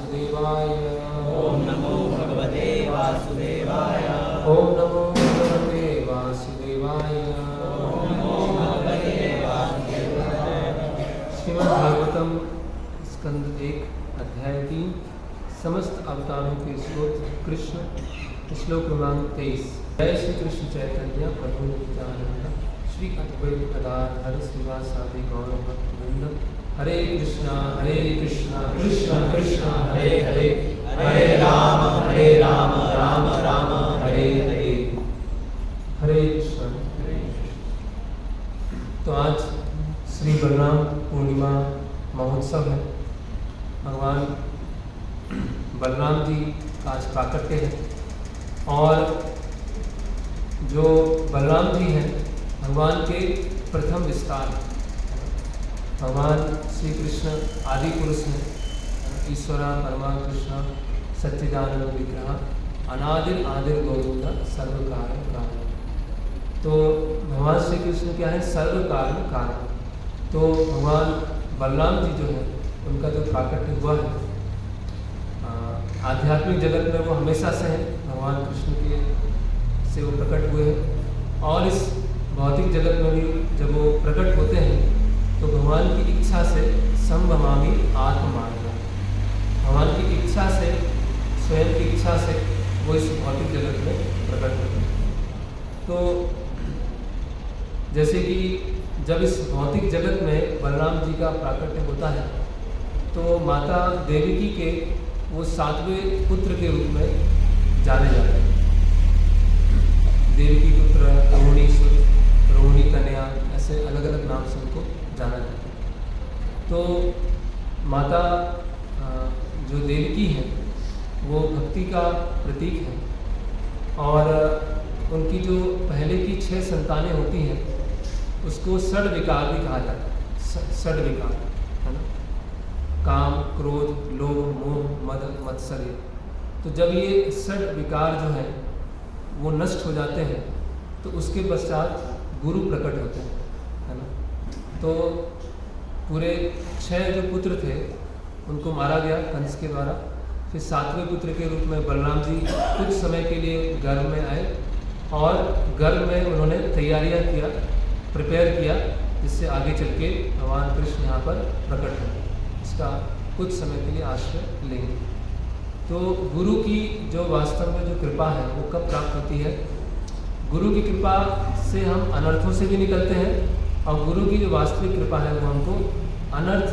वासुदेवाय। ओम नमो भगवते वासुदेवाय। ओम नमो भगवते वासुदेवाय। ओम नमो भगवते वासुदेवाय। श्रीमद्भागवतम स्कंद 1 अध्याय 3 समस्त अवतारों के स्रोत कृष्ण। श्लोक क्रमांक 23। जय श्री कृष्ण चैतन्य प्रभु नित्यानंद श्री अद्वैत गदाधर श्रीवासादि गौर भक्तवृंद। हरे कृष्णा कृष्ण कृष्ण हरे हरे, हरे राम राम राम हरे हरे, हरे कृष्ण। तो आज श्री बलराम पूर्णिमा महोत्सव है। भगवान बलराम जी का आज प्राकट्य है और जो बलराम जी हैं भगवान के प्रथम विस्तार। भगवान श्री कृष्ण आदि पुरुष हैं, ईश्वर परमा कृष्ण सच्चिदानंद विग्रह अनादिर आदिर गोविंद सर्व कारण कारण। तो भगवान श्री कृष्ण क्या है? सर्व कारण कारण। तो भगवान बलराम जी जो है उनका जो प्राकट्य हुआ है आध्यात्मिक जगत में वो हमेशा से हैं। भगवान कृष्ण के से वो प्रकट हुए हैं और इस भौतिक जगत में भी जब वो प्रकट होते हैं तो भगवान की इच्छा से संभवामी आत्माया, भगवान की इच्छा से, स्वयं की इच्छा से वो इस भौतिक जगत में प्रकट होते हैं। तो जैसे कि जब इस भौतिक जगत में बलराम जी का प्राकट्य होता है तो माता देवकी के वो 7वें पुत्र के रूप में जाने जाते हैं। देवकी पुत्र, रोहिणी सुत, रोहिणी कन्या, ऐसे अलग अलग नाम से उनको जाना जाता है। तो माता जो देवकी है वो भक्ति का प्रतीक है और उनकी जो पहले की 6 संतानें होती हैं उसको षड विकार भी कहा जाता है। षड विकार है ना, काम, क्रोध, लोभ, मोह, मद, मत्सर्य। तो जब ये षड विकार जो है वो नष्ट हो जाते हैं तो उसके पश्चात गुरु प्रकट होते हैं, है ना। तो पूरे 6 जो पुत्र थे उनको मारा गया कंस के द्वारा। फिर 7वें पुत्र के रूप में बलराम जी कुछ समय के लिए गर्भ में आए और गर्भ में उन्होंने तैयारियां किया, प्रिपेयर किया, जिससे आगे चल के भगवान कृष्ण यहाँ पर प्रकट होंगे। इसका कुछ समय के लिए आश्रय लेंगे। तो गुरु की जो वास्तव में जो कृपा है वो कब प्राप्त होती है? गुरु की कृपा से हम अनर्थों से भी निकलते हैं और गुरु की जो वास्तविक कृपा है वो हमको अनर्थ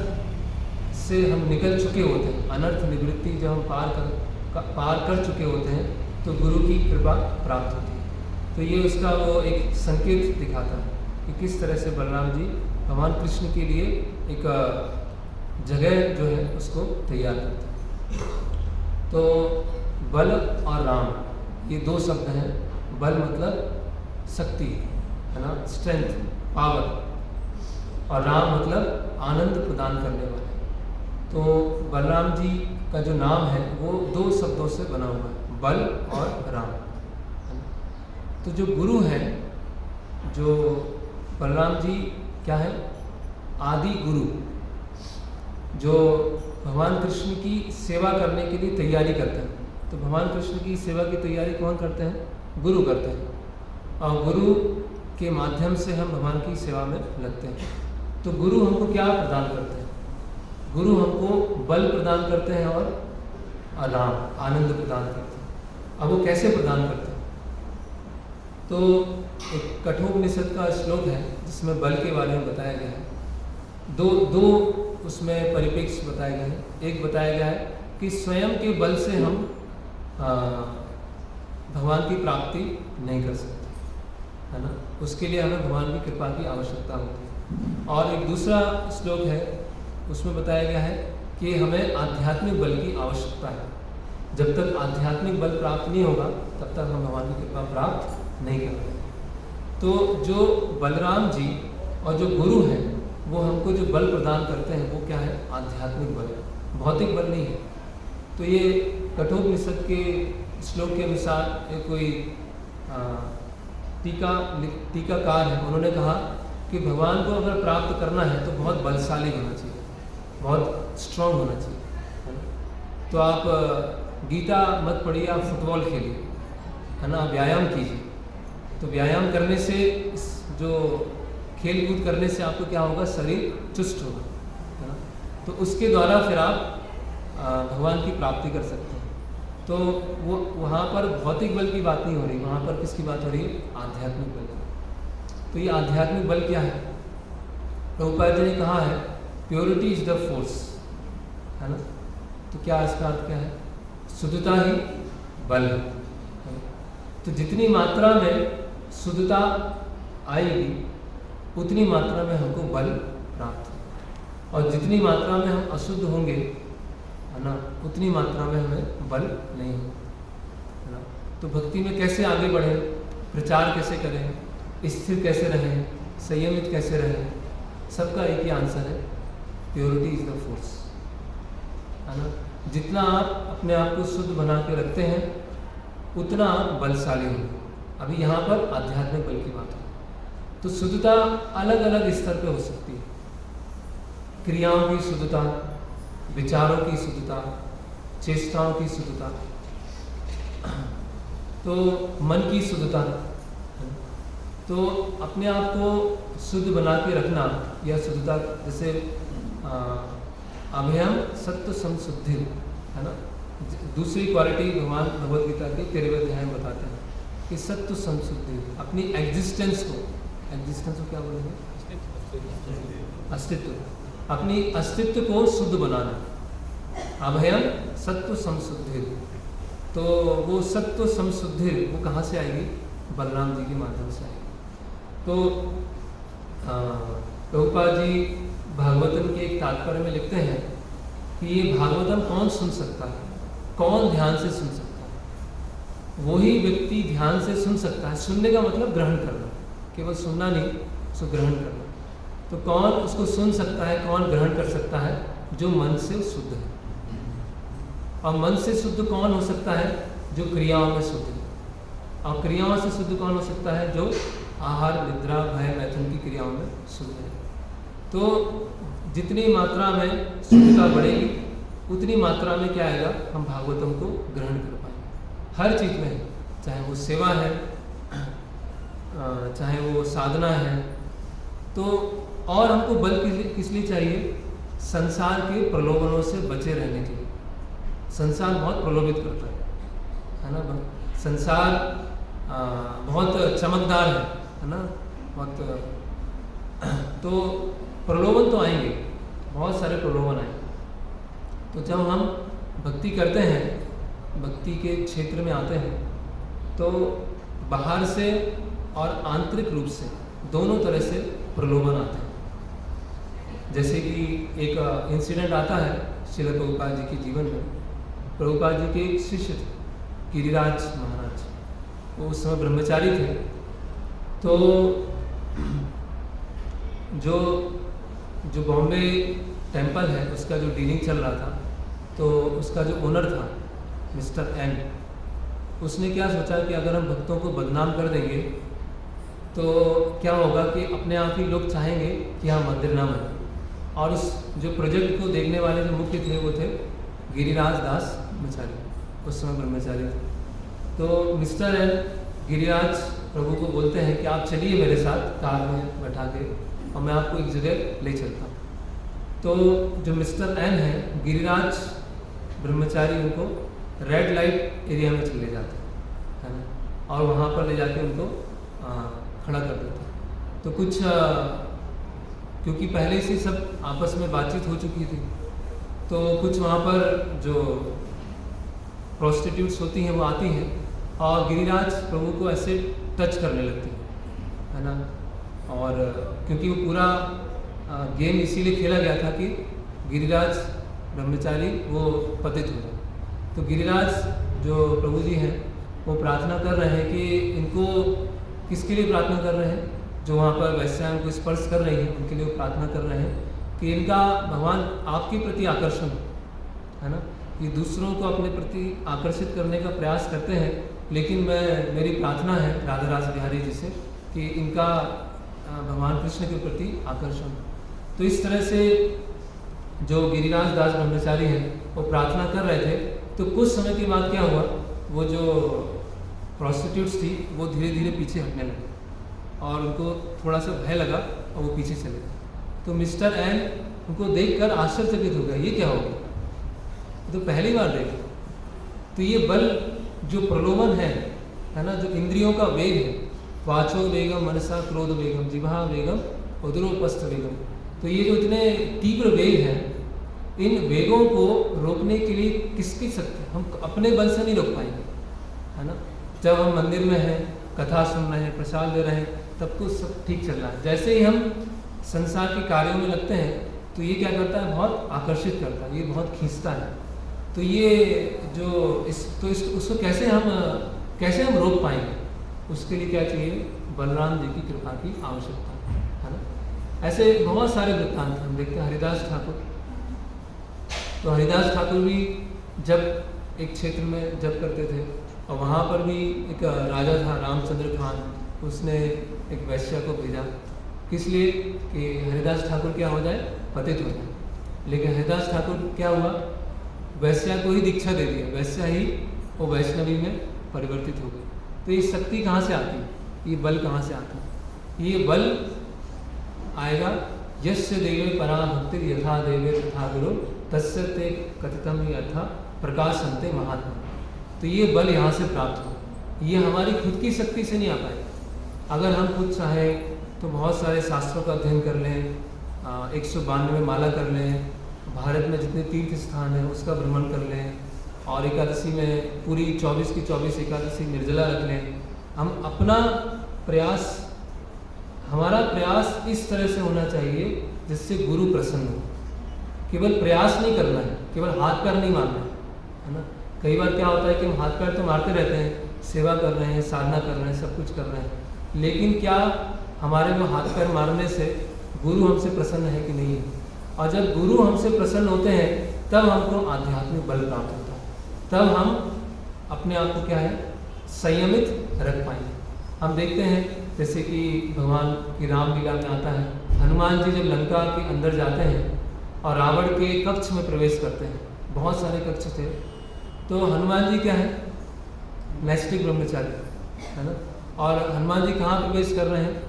से हम निकल चुके होते हैं। अनर्थ निवृत्ति जब हम पार कर चुके होते हैं तो गुरु की कृपा प्राप्त होती है। तो ये उसका वो एक संकेत दिखाता है कि किस तरह से बलराम जी भगवान कृष्ण के लिए एक जगह जो है उसको तैयार करते हैं। तो बल और राम ये 2 शब्द हैं। बल मतलब शक्ति, है ना, स्ट्रेंथ, पावर, और राम मतलब आनंद प्रदान करने वाले। तो बलराम जी का जो नाम है वो 2 शब्दों से बना हुआ है, बल और राम, है ना। तो जो गुरु हैं, जो बलराम जी क्या है? आदि गुरु, जो भगवान कृष्ण की सेवा करने के लिए तैयारी करते हैं। तो भगवान कृष्ण की सेवा की तैयारी कौन करते हैं? गुरु करते हैं और गुरु के माध्यम से हम भगवान की सेवा में लगते हैं। तो गुरु हमको क्या प्रदान करते हैं? गुरु हमको बल प्रदान करते हैं और राम आनंद प्रदान करते हैं। अब वो कैसे प्रदान करते हैं? तो एक कठोपनिषद का श्लोक है जिसमें बल के बारे में बताया गया है। दो उसमें परिप्रेक्ष्य बताए गए हैं। एक बताया गया है कि स्वयं के बल से हम भगवान की प्राप्ति नहीं कर सकते, है ना। उसके लिए हमें भगवान की कृपा की आवश्यकता होती है। और एक दूसरा श्लोक है उसमें बताया गया है कि हमें आध्यात्मिक बल की आवश्यकता है। जब तक आध्यात्मिक बल प्राप्त नहीं होगा तब तक हम भगवान की कृपा प्राप्त नहीं कर पाएंगे। तो जो बलराम जी और जो गुरु हैं वो हमको जो बल प्रदान करते हैं वो क्या है? आध्यात्मिक बल है, भौतिक बल नहीं है। तो ये कठोपनिषद के श्लोक के अनुसार एक कोई टीकाकार है, उन्होंने कहा कि भगवान को अगर प्राप्त करना है तो बहुत बलशाली होना चाहिए, बहुत स्ट्रांग होना चाहिए, है ना। तो आप गीता मत पढ़िए, आप फुटबॉल खेलिए, है ना, व्यायाम कीजिए। तो व्यायाम करने से, जो खेल कूद करने से आपको क्या होगा, शरीर चुस्त होगा, है ना। तो उसके द्वारा फिर आप भगवान की प्राप्ति कर सकते हैं। तो वो वहाँ पर भौतिक बल की बात नहीं हो रही, वहाँ पर किसकी बात हो रही है, आध्यात्मिक बल की। तो ये आध्यात्मिक बल क्या है, प्रभुपाद जी ने कहा है प्योरिटी इज द फोर्स, है ना। तो क्या इसका अर्थ क्या है, शुद्धता ही बल है। तो जितनी मात्रा में शुद्धता आएगी उतनी मात्रा में हमको बल प्राप्त होगा, और जितनी मात्रा में हम अशुद्ध होंगे, है ना, उतनी मात्रा में हमें बल नहीं होगा, है ना। तो भक्ति में कैसे आगे बढ़ें, प्रचार कैसे करें, स्थिर कैसे रहें, संयमित कैसे रहें, सबका एक ही आंसर है, प्योरिटी इज द फोर्स, है ना। जितना आप अपने आप को शुद्ध बना के रखते हैं उतना आप बलशाली होंगे। अभी यहाँ पर आध्यात्मिक बल की बात है। तो शुद्धता अलग अलग स्तर पे हो सकती है, क्रियाओं की शुद्धता, विचारों की शुद्धता, चेष्टाओं की शुद्धता, तो मन की शुद्धता। तो अपने आप को शुद्ध बना के रखना, यह शुद्धता, जैसे अभयम सत्व संशुद्धि, है ना। दूसरी क्वालिटी भगवान भगवद गीता के 13वें अध्याय में बताते हैं कि सत्व संशुद्धि, अपनी एग्जिस्टेंस को क्या बोलेंगे, अस्तित्व, अपनी अस्तित्व को शुद्ध बनाना। अभयम सत्व संशुद्धि, तो वो सत्व संशुद्धि वो कहाँ से आएगी, बलराम जी के माध्यम से आएगी। तो प्रभुपाद जी भागवतम के एक तात्पर्य में लिखते हैं कि ये भागवतम कौन सुन सकता है, कौन ध्यान से सुन सकता है, वही व्यक्ति ध्यान से सुन सकता है। सुनने का मतलब ग्रहण करना, केवल सुनना नहीं, उसको ग्रहण करना। तो कौन उसको सुन सकता है, कौन ग्रहण कर सकता है, जो मन से शुद्ध है। और मन से शुद्ध कौन हो सकता है, जो क्रियाओं में शुद्ध है। और क्रियाओं से शुद्ध कौन हो सकता है, जो आहार निद्रा भय मैथुन की क्रियाओं में शुद्ध है। तो जितनी मात्रा में शुद्धता बढ़ेगी उतनी मात्रा में क्या आएगा, हम भागवतम को ग्रहण कर पाएंगे। हर चीज़ में, चाहे वो सेवा है, चाहे वो साधना है। तो और हमको बल किस लिए चाहिए, संसार के प्रलोभनों से बचे रहने के लिए। संसार बहुत प्रलोभित करता है ना। संसार बहुत चमकदार है ना, बहुत। तो प्रलोभन तो आएंगे, बहुत सारे प्रलोभन आएंगे। तो जब हम भक्ति करते हैं, भक्ति के क्षेत्र में आते हैं, तो बाहर से और आंतरिक रूप से दोनों तरह से प्रलोभन आते हैं। जैसे कि एक इंसिडेंट आता है श्रील प्रभुपाद जी के जीवन में। प्रभुपाद जी के एक शिष्य थे गिरिराज महाराज, वो उस समय ब्रह्मचारी थे। तो जो बॉम्बे टेम्पल है उसका जो डीलिंग चल रहा था, तो उसका जो ओनर था मिस्टर एन, उसने क्या सोचा कि अगर हम भक्तों को बदनाम कर देंगे तो क्या होगा कि अपने आप ही लोग चाहेंगे कि हाँ मंदिर ना बने। और उस जो प्रोजेक्ट को देखने वाले जो मुख्य थे वो थे गिरिराज दास ब्रह्मचारी, उस समय ब्रह्मचारी थे। तो मिस्टर एन गिरिराज प्रभु को बोलते हैं कि आप चलिए मेरे साथ कार में बैठा के और मैं आपको एक जगह ले चलता हूँ। तो जो मिस्टर एन है, गिरिराज ब्रह्मचारी उनको रेड लाइट एरिया में चले जाते हैं, है ना, और वहाँ पर ले जाके उनको खड़ा कर देते हैं। तो कुछ क्योंकि पहले से सब आपस में बातचीत हो चुकी थी, तो कुछ वहाँ पर जो प्रोस्टिट्यूट्स होती हैं वो आती हैं और गिरिराज प्रभु को ऐसे टच करने लगती है ना। और क्योंकि वो पूरा गेम इसीलिए खेला गया था कि गिरिराज ब्रह्मचारी वो पतित हो जाए। तो गिरिराज जो प्रभु जी हैं वो प्रार्थना कर रहे हैं कि इनको, किसके लिए प्रार्थना कर रहे हैं, जो वहाँ पर वैश्याओं को स्पर्श कर रही हैं उनके लिए वो प्रार्थना कर रहे हैं कि इनका भगवान आपके प्रति आकर्षण है ना। ये दूसरों को अपने प्रति आकर्षित करने का प्रयास करते हैं, लेकिन मेरी प्रार्थना है राधा रास बिहारी जी से कि इनका भगवान कृष्ण के प्रति आकर्षण। तो इस तरह से जो गिरिराज दास ब्रह्मचारी हैं वो प्रार्थना कर रहे थे, तो कुछ समय के बाद क्या हुआ, वो जो प्रोस्टिट्यूट्स थी वो धीरे धीरे पीछे हटने लगी और उनको थोड़ा सा भय लगा और वो पीछे चले गए। तो मिस्टर एन उनको देखकर आश्चर्यचकित हो गया, ये क्या हो गया, तो पहली बार देखा। तो ये बल जो प्रलोभन है ना, जो इंद्रियों का वेग है, वाचो वेगम मनसा क्रोध वेगम जिह्वा वेगम उदरोपस्थ वेगम, तो ये जो इतने तीव्र वेग हैं, इन वेगों को रोकने के लिए किसकी शक्ति, हम अपने बल से नहीं रोक पाएंगे, है ना। जब हम मंदिर में हैं, कथा सुन रहे हैं, प्रसाद दे रहे हैं, तब तो सब ठीक चल रहा है। जैसे ही हम संसार के कार्यों में लगते हैं तो ये क्या करता है, बहुत आकर्षित करता है, ये बहुत खींचता है। तो ये जो उसको कैसे हम रोक पाएंगे, उसके लिए क्या चाहिए, बलराम जी की कृपा की आवश्यकता है ना। ऐसे बहुत सारे वृत्तांत हम देखते हैं। हरिदास ठाकुर, तो हरिदास ठाकुर भी जब एक क्षेत्र में जप करते थे और वहाँ पर भी एक राजा था रामचंद्र खान, उसने एक वैश्या को भेजा, किस लिए कि हरिदास ठाकुर क्या हो जाए, पतित हो जाए। लेकिन हरिदास ठाकुर क्या हुआ, वैश्या को ही दीक्षा दे दिया, वैश्या ही वो वैष्णवी में परिवर्तित हो गई। तो ये शक्ति कहाँ से आती है, ये बल कहाँ से आता है, ये बल आएगा यस्य देवे परा भक्ति यथा देवे तथा गुरु तस्य ते कथितम यथा प्रकाशन्ते महात्मा। तो ये बल यहाँ से प्राप्त हो, ये हमारी खुद की शक्ति से नहीं आ पाए। अगर हम खुद चाहे तो बहुत सारे शास्त्रों का अध्ययन कर लें, 192 माला कर लें, भारत में जितने तीर्थ स्थान हैं उसका भ्रमण कर लें, और एकादशी में पूरी 24 की 24 एकादशी निर्जला रख लें। हम अपना प्रयास, हमारा प्रयास इस तरह से होना चाहिए जिससे गुरु प्रसन्न हो। केवल प्रयास नहीं करना है, केवल हाथ पैर नहीं मारना है ना। कई बार क्या होता है कि हम हाथ पैर तो मारते रहते हैं, सेवा कर रहे हैं, साधना कर रहे हैं, सब कुछ कर रहे हैं, लेकिन क्या हमारे में हाथ पैर मारने से गुरु हमसे प्रसन्न है कि नहीं है। और जब गुरु हमसे प्रसन्न होते हैं तब हमको आध्यात्मिक बल प्राप्त होता है, तब हम अपने आप को क्या है, संयमित रख पाएंगे। हम देखते हैं जैसे कि भगवान की रामलीला में आता है, हनुमान जी जब लंका के अंदर जाते हैं और रावण के कक्ष में प्रवेश करते हैं, बहुत सारे कक्ष थे, तो हनुमान जी क्या है, नैष्ठिक ब्रह्मचारी है ना, और हनुमान जी कहाँ प्रवेश कर रहे हैं,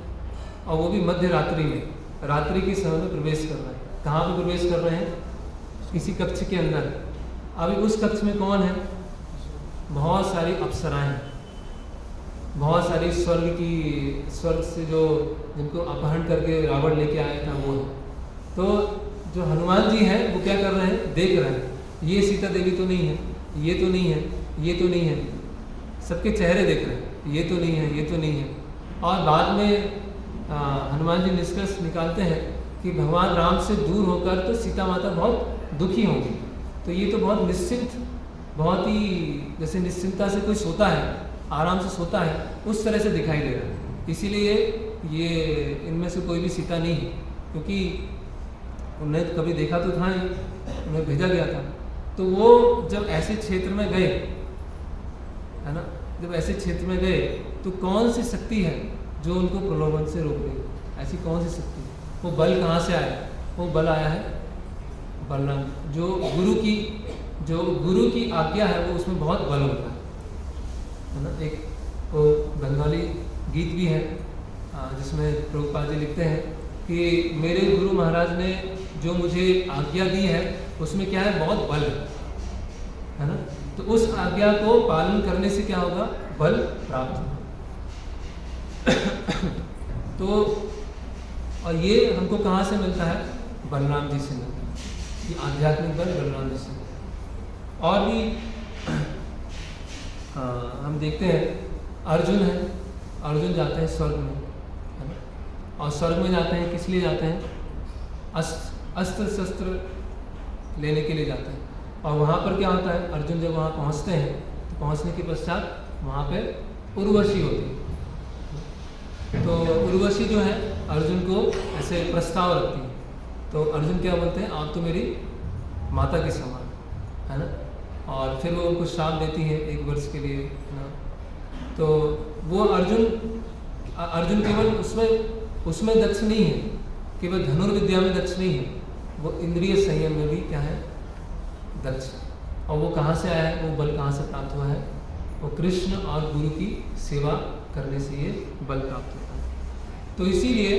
और वो भी मध्य रात्रि में, रात्रि के समय में प्रवेश कर रहे हैं। कहाँ पे प्रवेश कर रहे हैं, किसी कक्ष के अंदर। अभी उस कक्ष में कौन है, बहुत सारी अप्सराएं हैं, बहुत सारी स्वर्ग से जो जिनको अपहरण करके रावण लेके आया था वो है। तो जो हनुमान जी हैं वो क्या कर रहे हैं, देख रहे हैं, ये सीता देवी तो नहीं है, ये तो नहीं है, ये तो नहीं है, सबके चेहरे देख रहे हैं, ये तो नहीं है, ये तो नहीं है। और बाद में हनुमान जी निष्कर्ष निकालते हैं कि भगवान राम से दूर होकर तो सीता माता बहुत दुखी होंगी। तो ये तो बहुत निश्चिंत, बहुत ही जैसे निश्चिंतता से कोई सोता है, आराम से सोता है, उस तरह से दिखाई दे रहा है। इसीलिए ये इनमें से कोई भी सीता नहीं है, क्योंकि उन्हें कभी देखा तो था ही, उन्हें भेजा गया था। तो वो जब ऐसे क्षेत्र में गए, है ना, जब ऐसे क्षेत्र में गए तो कौन सी शक्ति है जो उनको प्रलोभन से रोक रही, ऐसी कौन सी शक्ति, वो बल कहाँ से आया, वो बल आया है बलराम। जो गुरु की आज्ञा है वो उसमें बहुत बल होता है ना। एक वो बंगाली गीत भी है जिसमें प्रभुपाद जी लिखते हैं कि मेरे गुरु महाराज ने जो मुझे आज्ञा दी है उसमें क्या है, बहुत बल है ना। तो उस आज्ञा को पालन करने से क्या होगा, बल प्राप्त होगा। तो और ये हमको कहाँ से मिलता है, बलराम जी से मिलता है, ये आध्यात्मिक बल बलराम जी से मिलता है। और भी हम देखते हैं, अर्जुन है, अर्जुन जाते हैं स्वर्ग में, है ना, और स्वर्ग में जाते हैं किस लिए जाते हैं, अस्त्र शस्त्र लेने के लिए जाते हैं। और वहाँ पर क्या होता है, अर्जुन जब वहाँ पहुँचते हैं तो पहुँचने के पश्चात वहाँ पे उर्वशी होती है। तो उर्वशी जो है अर्जुन को ऐसे प्रस्ताव रखती है, तो अर्जुन क्या बोलते हैं, आप तो मेरी माता के समान, है ना। और फिर वो उनको श्राप देती है 1 वर्ष के लिए, है ना। तो वो अर्जुन केवल उसमें दक्ष नहीं है, केवल धनुर्विद्या में दक्ष नहीं है, वो इंद्रिय संयम में भी क्या है, दक्ष। और वो कहाँ से आया है, वो बल कहाँ से प्राप्त हुआ है, वो कृष्ण और गुरु की सेवा करने से ये बल प्राप्त होता है। तो इसीलिए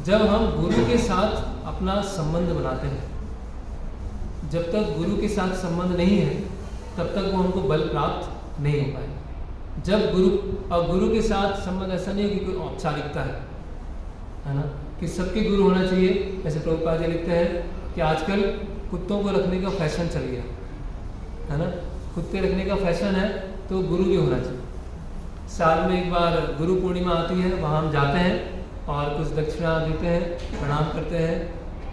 जब हम गुरु के साथ अपना संबंध बनाते हैं, जब तक गुरु के साथ संबंध नहीं है तब तक वो हमको बल प्राप्त नहीं हो पाएगा। जब गुरु के साथ संबंध ऐसा नहीं है कि कोई औपचारिकता है ना, कि सबके गुरु होना चाहिए। ऐसे प्रभुपाद जी लिखते हैं कि आजकल कुत्तों को रखने का फैशन चल गया है ना, कुत्ते रखने का फैशन है तो गुरु भी होना चाहिए। साल में एक बार गुरु पूर्णिमा आती है, वहाँ हम जाते हैं और कुछ दक्षिणा देते हैं, प्रणाम करते हैं,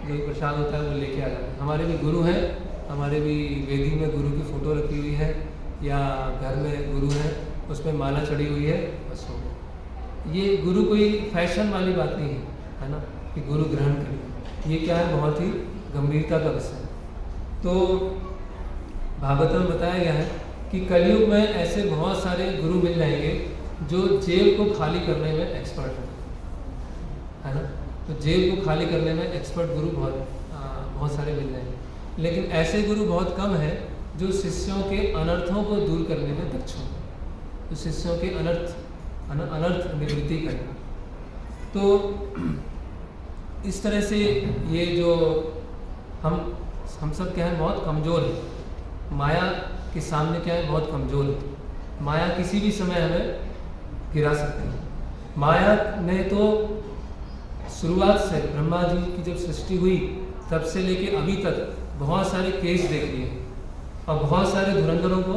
जो प्रसाद होता है वो लेके आ जाते हैं। हमारे भी गुरु हैं, हमारे भी वेदी में गुरु की फ़ोटो रखी हुई है या घर में गुरु है, उसमें माला चढ़ी हुई है, बस हो। ये गुरु कोई फैशन वाली बात नहीं है ना, कि गुरु ग्रहण करें। ये क्या है, बहुत ही गंभीरता का विषय है। तो भागवत में बताया गया है कि कलयुग में ऐसे बहुत सारे गुरु मिल जाएंगे जो जेब को खाली करने में एक्सपर्ट है ना। तो जेब को खाली करने में एक्सपर्ट गुरु बहुत सारे मिल जाएंगे, लेकिन ऐसे गुरु बहुत कम है जो शिष्यों के अनर्थों को दूर करने में दक्ष हों, जो शिष्यों के अनर्थ निवृत्ति करें। तो इस तरह से ये जो हम सब क्या है, बहुत कमज़ोर है, माया के सामने क्या है, बहुत कमज़ोर है। माया किसी भी समय हमें गिरा सकती है। माया ने तो शुरुआत से ब्रह्मा जी की जब सृष्टि हुई तब से लेके अभी तक बहुत सारे केस देख लिए और बहुत सारे धुरंधरों को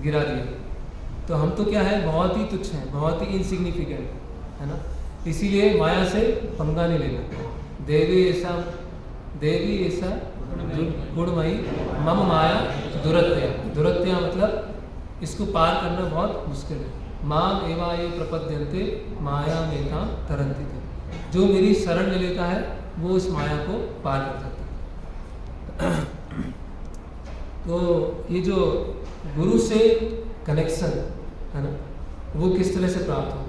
गिरा दिए। तो हम तो क्या है, बहुत ही तुच्छ हैं, बहुत ही इनसिग्निफिकेंट है ना। इसीलिए माया से पंगा नहीं लेना। देवी ऐसा गुणमयी मम माया दुरत्या। दुरत्या मतलब इसको पार करना बहुत मुश्किल है। माम एवा ये प्रपद्यन्ते माया मेताम तरन्ति ते। जो मेरी शरण में लेता है वो उस माया को पार कर सकता है। तो ये जो गुरु से कनेक्शन है ना, वो किस तरह से प्राप्त हो,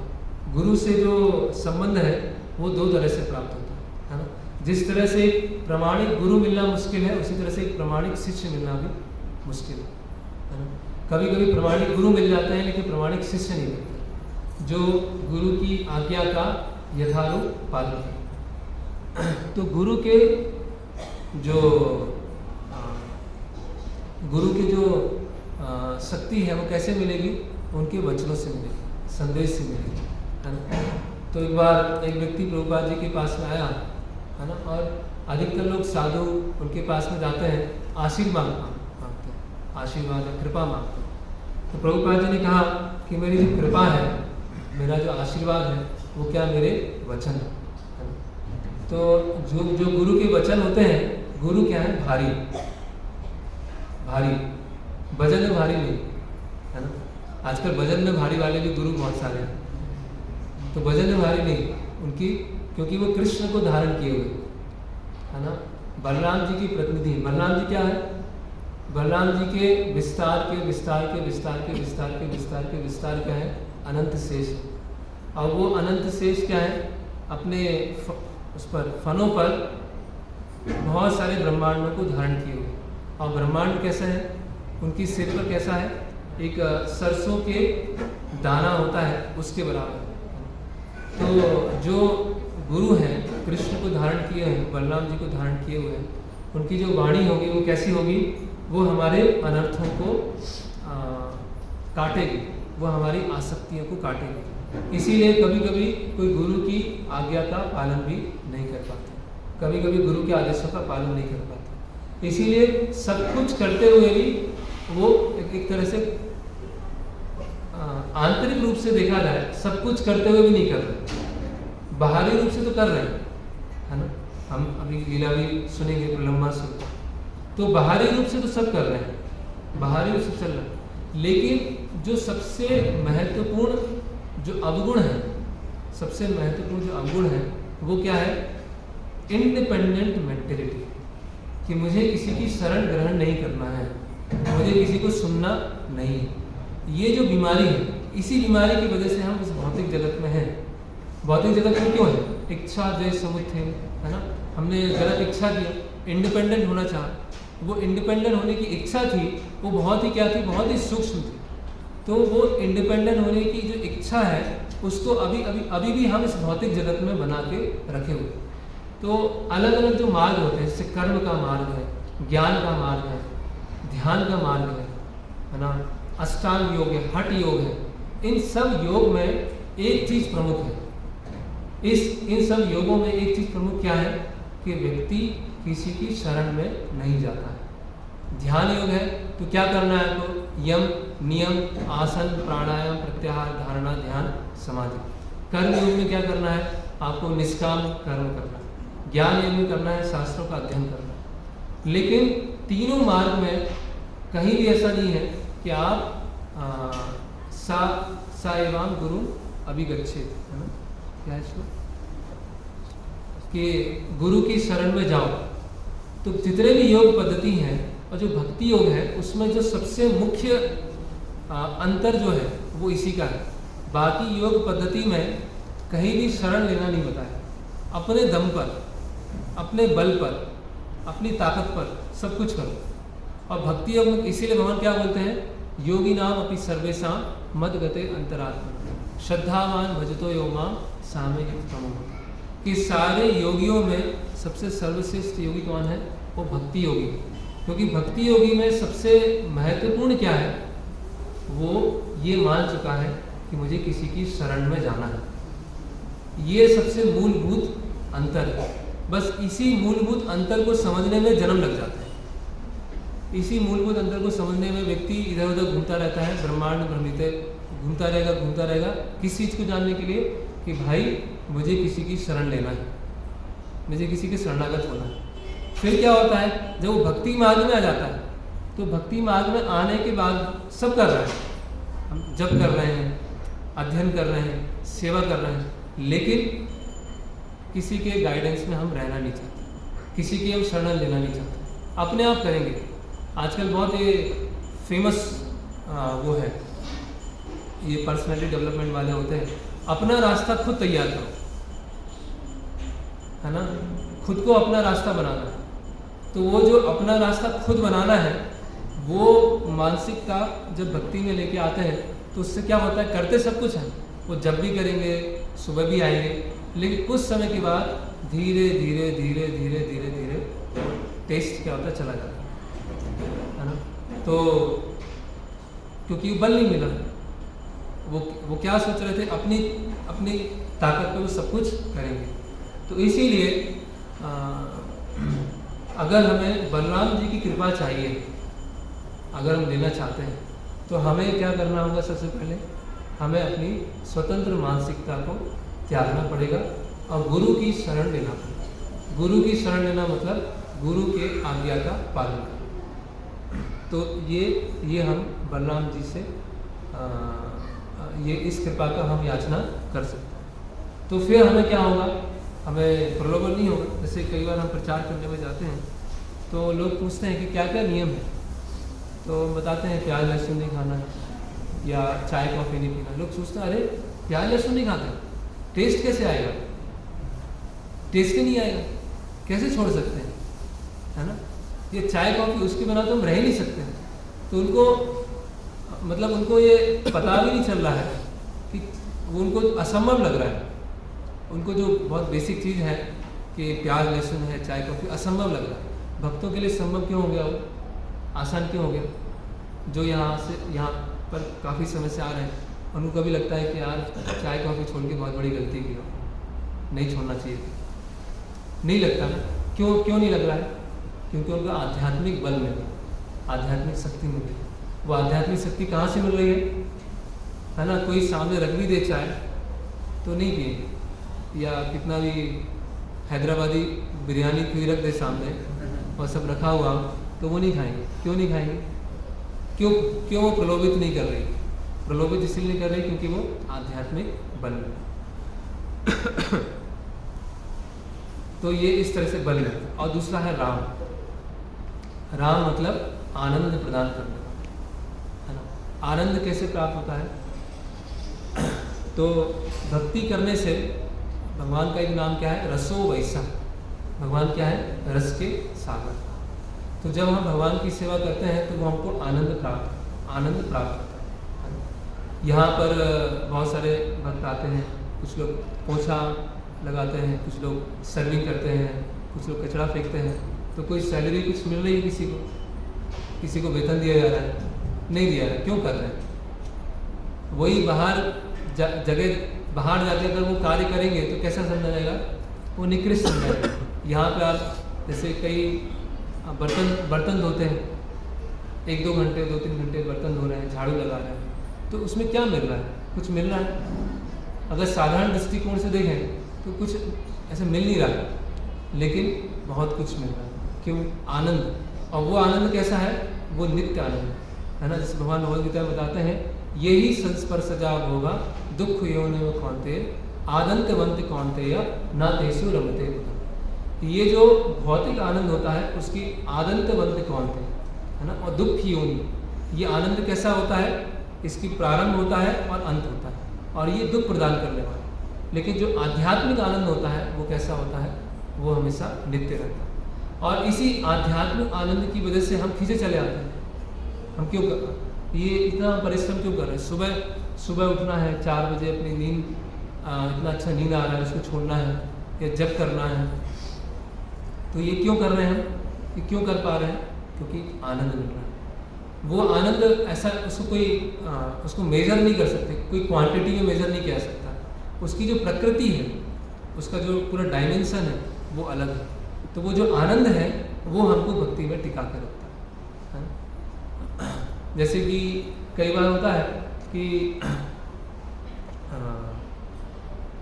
गुरु से जो संबंध है वो दो तरह से प्राप्त होता है ना। जिस तरह से एक प्रामाणिक गुरु मिलना मुश्किल है, उसी तरह से एक प्रामाणिक शिष्य मिलना भी मुश्किल है ना। कभी कभी प्रामाणिक गुरु मिल जाते हैं लेकिन प्रामाणिक शिष्य नहीं मिलते जो गुरु की आज्ञा का यथारूप पालन करे। तो गुरु के जो शक्ति है वो कैसे मिलेगी, उनके वचनों से मिलेगी, संदेश से मिलेगी है ना। तो एक बार एक व्यक्ति प्रभुपाद जी के पास में आया है ना, और अधिकतर लोग साधु उनके पास में जाते हैं, आशीर्वाद मांगते हैं, आशीर्वाद या कृपा मांगते हैं। तो प्रभुपाद जी ने कहा कि मेरी जो कृपा है, मेरा जो आशीर्वाद है वो क्या, मेरे वचन है। तो जो गुरु के वचन होते हैं, गुरु क्या है, भारी भजन में भारी नहीं है ना। आजकल भजन में भारी वाले भी गुरु बहुत सारे हैं। तो भजन में भारी नहीं उनकी, क्योंकि वो कृष्ण को धारण किए हुए है ना। बलराम जी की प्रतिनिधि, बलराम जी क्या है, बलराम जी के विस्तार क्या है, अनंत शेष। और वो अनंत शेष क्या है, अपने उस पर फनों पर बहुत सारे ब्रह्मांडों को धारण किए हुए। और ब्रह्मांड कैसा है, उनकी सिर पर कैसा है, एक सरसों के दाना होता है उसके बराबर। तो जो गुरु हैं, कृष्ण को धारण किए हैं, बलराम जी को धारण किए हुए हैं, उनकी जो वाणी होगी वो कैसी होगी, वो हमारे अनर्थों को काटेगी, वो हमारी आसक्तियों को काटेगी। इसीलिए कभी कभी कोई गुरु की आज्ञा का पालन भी नहीं कर पाते, कभी कभी गुरु के आदेशों का पालन नहीं कर पाते। इसीलिए सब कुछ करते हुए भी वो एक तरह से आंतरिक रूप से देखा जाए, सब कुछ करते हुए भी नहीं कर रहे, बाहरी रूप से तो कर रहे हैं है ना। हम अभी लीला भी सुनेंगे प्रलंबा से, तो बाहरी रूप से तो सब कर रहे हैं, बाहरी रूप से चल रहे हैं। लेकिन जो सबसे महत्वपूर्ण जो अवगुण है, सबसे महत्वपूर्ण जो अवगुण है वो क्या है, इंडिपेंडेंट मेंटेलिटी, कि मुझे किसी की शरण ग्रहण नहीं करना है, मुझे किसी को सुनना नहीं है। ये जो बीमारी है, इसी बीमारी की वजह से हम इस भौतिक जगत में हैं। भौतिक जगत में क्यों है, इच्छा द्वेष समुत्थेन है ना। हमने गलत इच्छा की, इंडिपेंडेंट होना चाहा, वो इंडिपेंडेंट होने की इच्छा थी, वो बहुत ही क्या थी, बहुत ही सूक्ष्म थी। तो वो इंडिपेंडेंट होने की जो इच्छा है उसको अभी भी हम इस भौतिक जगत में बना के रखे हुए। तो अलग अलग जो मार्ग होते हैं, जैसे कर्म का मार्ग है, ज्ञान का मार्ग है, ध्यान का मार्ग है ना, अष्टांग योग है, हठ योग है। इन सब योग में एक चीज़ प्रमुख है, इन सब योगों में एक चीज़ प्रमुख क्या है कि व्यक्ति किसी की शरण में नहीं जाता है। ध्यान योग है तो क्या करना है आपको, यम नियम आसन प्राणायाम प्रत्याहार धारणा ध्यान समाधि। कर्म योग में क्या करना है आपको, निष्काम कर्म करना है। ज्ञान योग में करना है शास्त्रों का अध्ययन करना है। लेकिन तीनों मार्ग में कहीं भी ऐसा नहीं है कि आप सा एवं गुरु अभिगच्छेत, है ना, क्या है इसको, कि गुरु की शरण में जाओ। तो जितने भी योग पद्धति हैं और जो भक्ति योग है उसमें जो सबसे मुख्य अंतर जो है वो इसी का है। बाकी योग पद्धति में कहीं भी शरण लेना नहीं बताया, अपने दम पर, अपने बल पर, अपनी ताकत पर सब कुछ करो। और भक्ति योग में इसीलिए भगवान क्या बोलते हैं, योगी नाम अपनी सर्वेशाम मद गते अंतरात्मा श्रद्धावान भजतो यो माम सामे युक्तमो। कि सारे योगियों में सबसे सर्वश्रेष्ठ योगी कौन है, वो भक्ति योगी। क्योंकि भक्ति योगी में सबसे महत्वपूर्ण क्या है, वो ये मान चुका है कि मुझे किसी की शरण में जाना है। ये सबसे मूलभूत अंतर है। बस इसी मूलभूत अंतर को समझने में जन्म लग जाता है। इसी मूलभूत अंतर को समझने में व्यक्ति इधर उधर घूमता रहता है, ब्रह्मांड ब्रह्मित घूमता रहेगा किस चीज़ को जानने के लिए कि भाई मुझे किसी की शरण लेना है, मुझे किसी के शरणागत होना है। फिर क्या होता है, जब वो भक्ति मार्ग में आ जाता है तो भक्ति मार्ग में आने के बाद सब कर रहे हैं, हम जप कर रहे हैं, अध्ययन कर रहे हैं, सेवा कर रहे हैं, लेकिन किसी के गाइडेंस में हम रहना नहीं चाहते, किसी की हम शरण लेना नहीं चाहते, अपने आप करेंगे। आजकल बहुत ये फेमस वो है, ये पर्सनैलिटी डेवलपमेंट वाले होते हैं, अपना रास्ता खुद तैयार करो, है ना, खुद को अपना रास्ता बनाना है। तो वो जो अपना रास्ता खुद बनाना है वो मानसिकता जब भक्ति में लेके आते हैं तो उससे क्या होता है, करते सब कुछ है, वो जब भी करेंगे, सुबह भी आएंगे, लेकिन कुछ समय के बाद धीरे धीरे धीरे धीरे धीरे धीरे टेस्ट क्या होता है चला जाता है ना। तो क्योंकि बल नहीं मिला, वो क्या सोच रहे थे, अपनी ताकत पे वो सब कुछ करेंगे। तो इसीलिए अगर हमें बलराम जी की कृपा चाहिए, अगर हम लेना चाहते हैं, तो हमें क्या करना होगा, सबसे पहले हमें अपनी स्वतंत्र मानसिकता को त्यागना पड़ेगा और गुरु की शरण लेना पड़ेगा। गुरु की शरण लेना मतलब गुरु के आज्ञा का पालन करना। तो ये हम बलराम जी से ये इस कृपा का हम याचना कर सकते हैं। तो फिर हमें क्या होगा, हमें प्रलोभन नहीं होगा। जैसे कई बार हम प्रचार करने में जाते हैं तो लोग पूछते हैं कि क्या क्या नियम है, तो बताते हैं प्याज लहसुन नहीं खाना या चाय कॉफ़ी नहीं पीना। लोग सोचते हैं अरे प्याज लहसुन नहीं खाते, टेस्ट कैसे आएगा, टेस्ट ही नहीं आएगा, कैसे छोड़ सकते हैं, है ना। ये चाय कॉफ़ी उसके बिना तो हम रह ही नहीं सकते हैं। तो उनको ये पता भी नहीं चल रहा है कि वो उनको असंभव लग रहा है। उनको जो बहुत बेसिक चीज़ है कि प्याज लहसुन है, चाय कॉफ़ी, असंभव लग रहा है। भक्तों के लिए संभव क्यों हो गया, वो आसान क्यों हो गया। जो यहाँ पर काफ़ी समय से आ रहे हैं उनको भी लगता है कि यार चाय कॉफ़ी छोड़ के बहुत बड़ी गलती की, नहीं छोड़ना चाहिए, नहीं लगता ना। क्यों नहीं लग रहा है, क्योंकि उनका आध्यात्मिक बल मिल गया, आध्यात्मिक शक्ति मिल गई। वो आध्यात्मिक शक्ति कहाँ से मिल रही है ना। कोई सामने रख भी दे चाय तो नहीं पिए, या कितना भी हैदराबादी बिरयानी कोई रख दे सामने और सब रखा हुआ तो वो नहीं खाएंगे। क्यों नहीं खाएंगे, क्यों वो प्रलोभित नहीं कर रही। प्रलोभित इसलिए नहीं कर रही क्योंकि वो आध्यात्मिक बल में तो ये इस तरह से बल है। और दूसरा है राम। राम मतलब आनंद प्रदान करने वाला, है ना। आनंद कैसे प्राप्त होता है, तो भक्ति करने से, भगवान का एक नाम क्या है, रसो वैसा, भगवान क्या है? रस के सागर। तो जब हम भगवान की सेवा करते हैं तो वो हमको आनंद प्राप्त होता है। यहाँ पर बहुत सारे भक्त आते हैं, कुछ लोग पोछा लगाते हैं, कुछ लोग सर्विंग करते हैं, कुछ लोग कचरा फेंकते हैं। तो कोई सैलरी कुछ मिल रही है किसी को वेतन दिया जा रहा है? नहीं दिया रहा है। क्यों कर रहे हैं? वही बाहर जगह बाहर जाके अगर वो कार्य करेंगे तो कैसा समझा जाएगा? वो निकृष्ट समझा जाएगा। यहाँ पे आप जैसे कई बर्तन धोते हैं, 1-2 घंटे 2-3 घंटे बर्तन धो रहे हैं, झाड़ू लगा रहे हैं, तो उसमें क्या मिल रहा है? कुछ मिल रहा है? अगर साधारण दृष्टिकोण से देखें तो कुछ ऐसे मिल नहीं रहा है, लेकिन बहुत कुछ मिल रहा है। क्यों? आनंद। और वो आनंद कैसा है? वो नित्य आनंद है ना। जैसे भगवान भगवद गीता में बताते हैं, यही संस्पर्शजा होगा दुख योनि कौन्तेय आदंतवंत कौन्तेय न तेषु रमते। ये जो भौतिक आनंद होता है उसकी आदंतवंत कौन्तेय है ना, और दुख योनि, ये आनंद कैसा होता है? इसकी प्रारंभ होता है और अंत होता है, और ये दुख प्रदान करने वाला। लेकिन जो आध्यात्मिक आनंद होता है वो कैसा होता है? वो हमेशा नित्य रहता है। और इसी आध्यात्मिक आनंद की वजह से हम खींचे चले आते हैं। हम क्यों ये इतना परिश्रम क्यों कर रहे हैं? सुबह उठना है 4 बजे, अपनी नींद इतना अच्छा नींद आ रहा है उसको छोड़ना है या जग करना है। तो ये क्यों कर रहे हैं हम? ये क्यों कर पा रहे हैं? क्योंकि आनंद मिल रहा है। वो आनंद ऐसा उसको मेजर नहीं कर सकते, कोई क्वांटिटी में मेजर नहीं किया सकता। उसकी जो प्रकृति है, उसका जो पूरा डायमेंशन है वो अलग है। तो वो जो आनंद है वो हमको भक्ति में टिका कर रखता है। जैसे कि कई बार होता है कि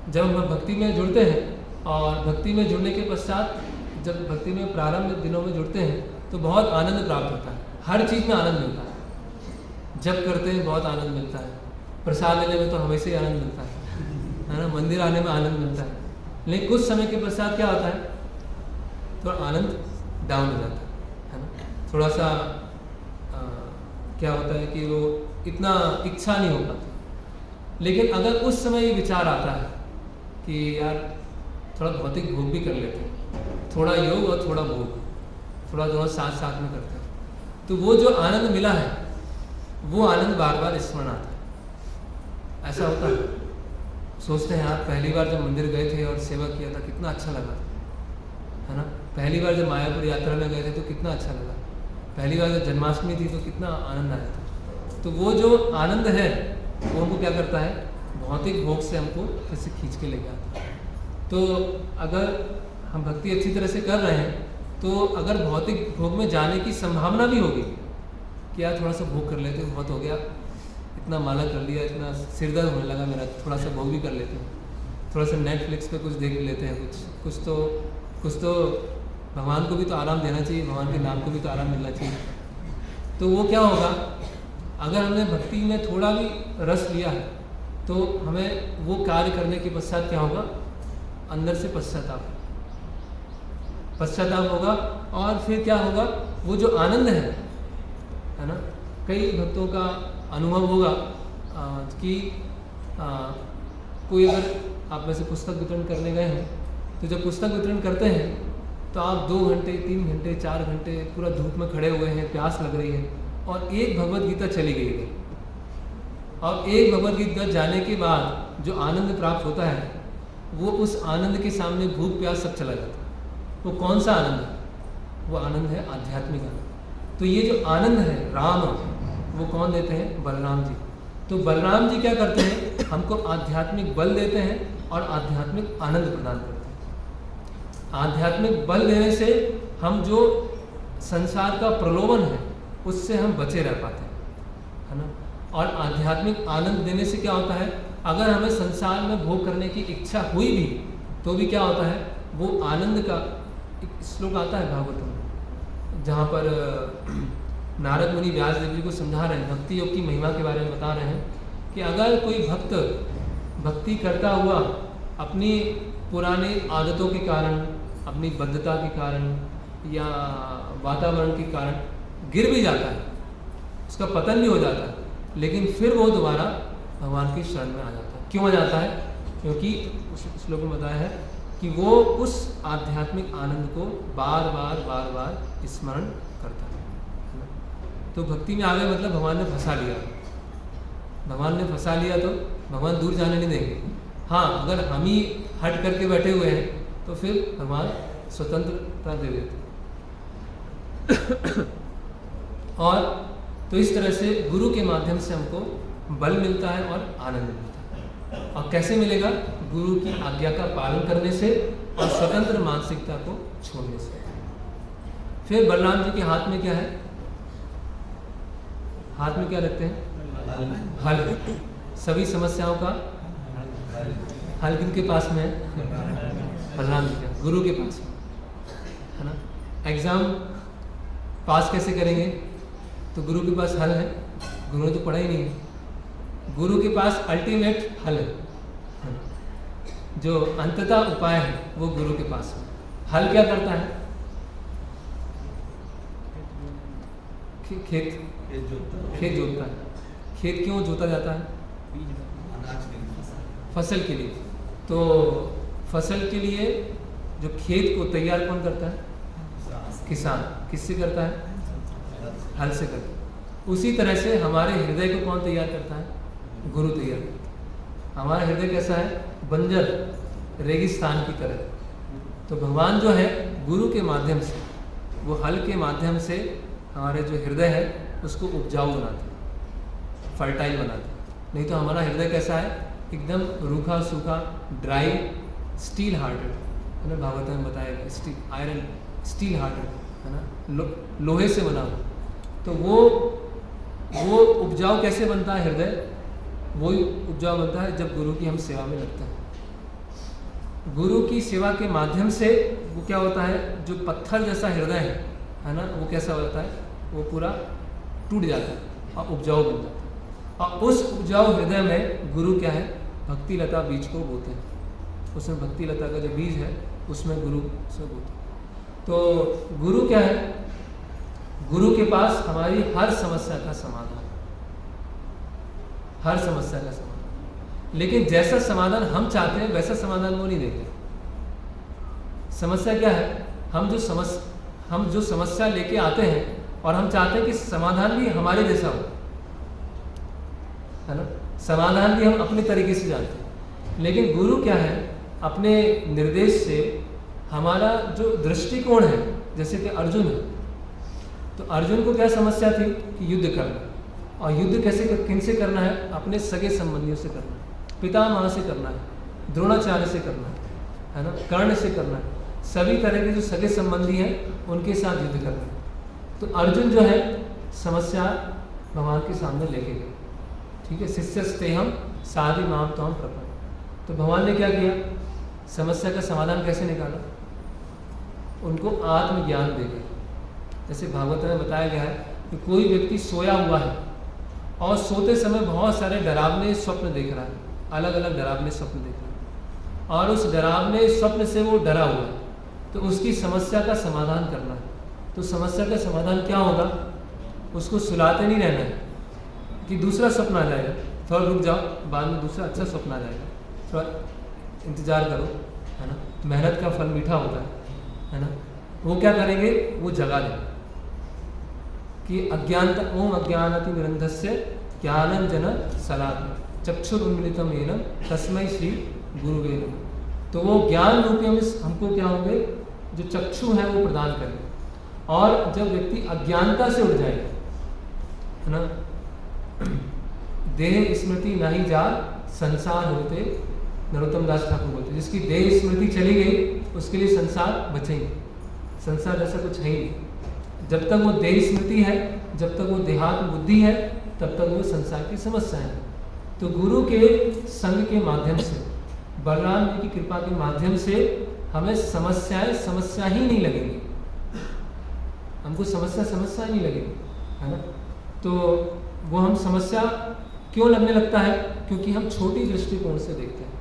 जब हम भक्ति में जुड़ते हैं और भक्ति में जुड़ने के पश्चात जब भक्ति में प्रारंभ दिनों में जुड़ते हैं तो बहुत आनंद प्राप्त होता है। हर चीज़ में आनंद मिलता है। जब करते हैं बहुत आनंद मिलता है, प्रसाद लेने में तो हमेशा ही आनंद मिलता है ना, मंदिर आने में आनंद मिलता है। लेकिन कुछ समय के पश्चात क्या होता है? थोड़ा आनंद डाउन हो जाता है ना। थोड़ा सा क्या होता है कि वो इतना इच्छा नहीं हो पाती। लेकिन अगर उस समय ये विचार आता है कि यार थोड़ा भौतिक भोग भी कर लेते हैं, थोड़ा योग और थोड़ा भोग, थोड़ा दोनों साथ साथ में करते हैं, तो वो जो आनंद मिला है वो आनंद बार बार स्मरण आता है। ऐसा होता है, सोचते हैं आप पहली बार जब मंदिर गए थे और सेवा किया था कितना अच्छा लगा है ना। पहली बार जब मायापुर यात्रा में गए थे तो कितना अच्छा लगा। पहली बार जब जन्माष्टमी थी तो कितना आनंद आया था। तो वो जो आनंद है वो हमको क्या करता है? भौतिक भोग से हमको फिर से खींच के लेके आता है। तो अगर हम भक्ति अच्छी तरह से कर रहे हैं तो अगर भौतिक भोग में जाने की संभावना भी होगी कि यार थोड़ा सा भोग कर लेते हैं, बहुत हो गया, इतना माला कर लिया, इतना सिर दर्द होने लगा मेरा, थोड़ा सा भोग भी कर लेते हैं, थोड़ा सा नेटफ्लिक्स पे कुछ देख लेते हैं, कुछ तो भगवान को भी तो आराम देना चाहिए, भगवान के नाम को भी तो आराम मिलना चाहिए। तो वो क्या होगा? अगर हमने भक्ति में थोड़ा भी रस लिया है तो हमें वो कार्य करने के पश्चात क्या होगा? अंदर से पश्चाताप होगा। और फिर क्या होगा? वो जो आनंद है ना, कई भक्तों का अनुभव होगा कि कोई अगर आप में से पुस्तक वितरण करने गए हैं तो जब पुस्तक वितरण करते हैं तो आप 2 घंटे 3 घंटे 4 घंटे पूरा धूप में खड़े हुए हैं, प्यास लग रही है, और एक भगवद गीता चली गई है। और एक भगवद गीता जाने के बाद जो आनंद प्राप्त होता है वो उस आनंद के सामने भूख प्यास सब चला जाता है। वो कौन सा आनंद है? वो आनंद है आध्यात्मिक आनंद। तो ये जो आनंद है राम, वो कौन देते हैं? बलराम जी। तो बलराम जी क्या करते हैं? हमको आध्यात्मिक बल देते हैं और आध्यात्मिक आनंद प्रदान करते हैं। आध्यात्मिक बल देने से हम जो संसार का प्रलोभन है उससे हम बचे रह पाते हैं है ना। और आध्यात्मिक आनंद देने से क्या होता है? अगर हमें संसार में भोग करने की इच्छा हुई भी तो भी क्या होता है? वो आनंद का एक श्लोक आता है भागवत में, जहाँ पर नारद मुनि व्यास देव जी को समझा रहे हैं, भक्ति योग की महिमा के बारे में बता रहे हैं कि अगर कोई भक्त भक्ति करता हुआ अपनी पुरानी आदतों के कारण, अपनी बद्धता के कारण या वातावरण के कारण गिर भी जाता है, उसका पतन भी हो जाता है, लेकिन फिर वो दोबारा भगवान की शरण में आ जाता है। क्यों आ जाता है? क्योंकि उस श्लोक में बताया है कि वो उस आध्यात्मिक आनंद को बार बार स्मरण करता है ना? तो भक्ति में आ गए मतलब भगवान ने फंसा लिया। भगवान ने फंसा लिया तो भगवान दूर जाने नहीं देंगे। हाँ, अगर हम ही हट करके बैठे हुए हैं तो फिर भगवान स्वतंत्रता दे देते। और तो इस तरह से गुरु के माध्यम से हमको बल मिलता है और आनंद मिलता है। और कैसे मिलेगा? गुरु की आज्ञा का पालन करने से और स्वतंत्र मानसिकता को छोड़ने से। फिर बलराम जी के हाथ में क्या है? हाथ में क्या रखते हैं? हल। सभी समस्याओं का हल किनके पास में है? बलराम जी के, गुरु के पास में, है ना? एग्जाम पास कैसे करेंगे? तो गुरु के पास हल है। गुरु ने तो पढ़ा ही नहीं है। गुरु के पास अल्टीमेट हल है। जो अंततः उपाय है वो गुरु के पास है। हल क्या करता है? खेत जोतता है। खेत क्यों जोता जाता है? फसल के लिए। तो फसल के लिए जो खेत को तैयार कौन करता है? किसान। किससे करता है? हल से करता है। उसी तरह से हमारे हृदय को कौन तैयार करता है? गुरु तैयार करता है। हमारा हृदय कैसा है? बंजर रेगिस्तान की तरह। तो भगवान जो है गुरु के माध्यम से, वो हल के माध्यम से हमारे जो हृदय है उसको उपजाऊ बनाते हैं, फर्टाइल बनाते हैं। नहीं तो हमारा हृदय कैसा है? एकदम रूखा सूखा, ड्राई, स्टील हार्टेड, है ना? भागवत में बताया गया, स्टील आयरन, स्टील हार्टेड, है ना? लोहे से बना हुआ। तो वो उपजाऊ कैसे बनता है हृदय? वो उपजाऊ बनता है जब गुरु की हम सेवा में लगते हैं। गुरु की सेवा के माध्यम से वो क्या होता है? जो पत्थर जैसा हृदय है ना, वो कैसा होता है? वो पूरा टूट जाता है और उपजाऊ बन जाता है। और उस उपजाऊ हृदय में गुरु क्या है? भक्ति लता बीज को बोते हैं। उसमें भक्ति लता का जो बीज है उसमें गुरु से बोते हैं। तो गुरु क्या है? गुरु के पास हमारी हर समस्या का समाधान, हर समस्या का समाधान। लेकिन जैसा समाधान हम चाहते हैं वैसा समाधान वो नहीं देते। समस्या क्या है? हम जो समस्या लेके आते हैं और हम चाहते हैं कि समाधान भी हमारे जैसा हो, है ना? समाधान भी हम अपने तरीके से जानते हैं। लेकिन गुरु क्या है? अपने निर्देश से हमारा जो दृष्टिकोण है, जैसे कि अर्जुन है, तो अर्जुन को क्या समस्या थी? कि युद्ध करना। और युद्ध कैसे किनसे करना है? अपने सगे संबंधियों से करना है, पितामह से करना है, द्रोणाचार्य से करना है ना? कर्ण से करना है। सभी तरह के जो सगे संबंधी हैं उनके साथ युद्ध करना है। तो अर्जुन जो है समस्या भगवान के सामने लेके गए। ठीक है, शिष्यस्तेहम साधि माम तो हम प्रपन्न। तो भगवान ने क्या किया? समस्या का समाधान कैसे निकाला? उनको आत्मज्ञान दे गए। जैसे भागवत में बताया गया है कि कोई व्यक्ति सोया हुआ है और सोते समय बहुत सारे डरावने स्वप्न देख रहा है, अलग अलग डरावने स्वप्न देख रहा है, और उस डरावने स्वप्न से वो डरा हुआ है। तो उसकी समस्या का समाधान करना है। तो समस्या का समाधान क्या होगा? उसको सुलाते नहीं रहना है कि दूसरा स्वप्न आ जाएगा, थोड़ा रुक जाओ, बाद में दूसरा अच्छा स्वप्न आ जाएगा, थोड़ा इंतजार करो, है ना? मेहनत का फल मीठा होता है ना? वो क्या करेंगे? वो जगा देंगे कि अज्ञानता ओम अज्ञानति निरंधस्य ज्ञानंजन शलाकया चक्षुरुन्मिलितम येन तस्मै श्री गुरुवे नमः। तो वो ज्ञान रूपी हमको क्या होंगे? जो चक्षु है वो प्रदान करेंगे। और जब व्यक्ति अज्ञानता से उठ जाएगा, है ना? देह स्मृति नहीं जा संसार होते, नरोत्तम दास ठाकुर बोलते, जिसकी देह स्मृति चली गई उसके लिए संसार बचेंगे। संसार जैसा कुछ है ही नहीं। जब तक वो देह स्मृति है, जब तक वो देहात्म बुद्धि है, तब तक वो संसार की समस्याएं हैं। तो गुरु के संग के माध्यम से, बलराम जी की कृपा के माध्यम से हमें समस्या ही नहीं लगेगी। हमको समस्या नहीं लगेगी, है ना? तो वो हम समस्या क्यों लगने लगता है? क्योंकि हम छोटी दृष्टिकोण से देखते हैं।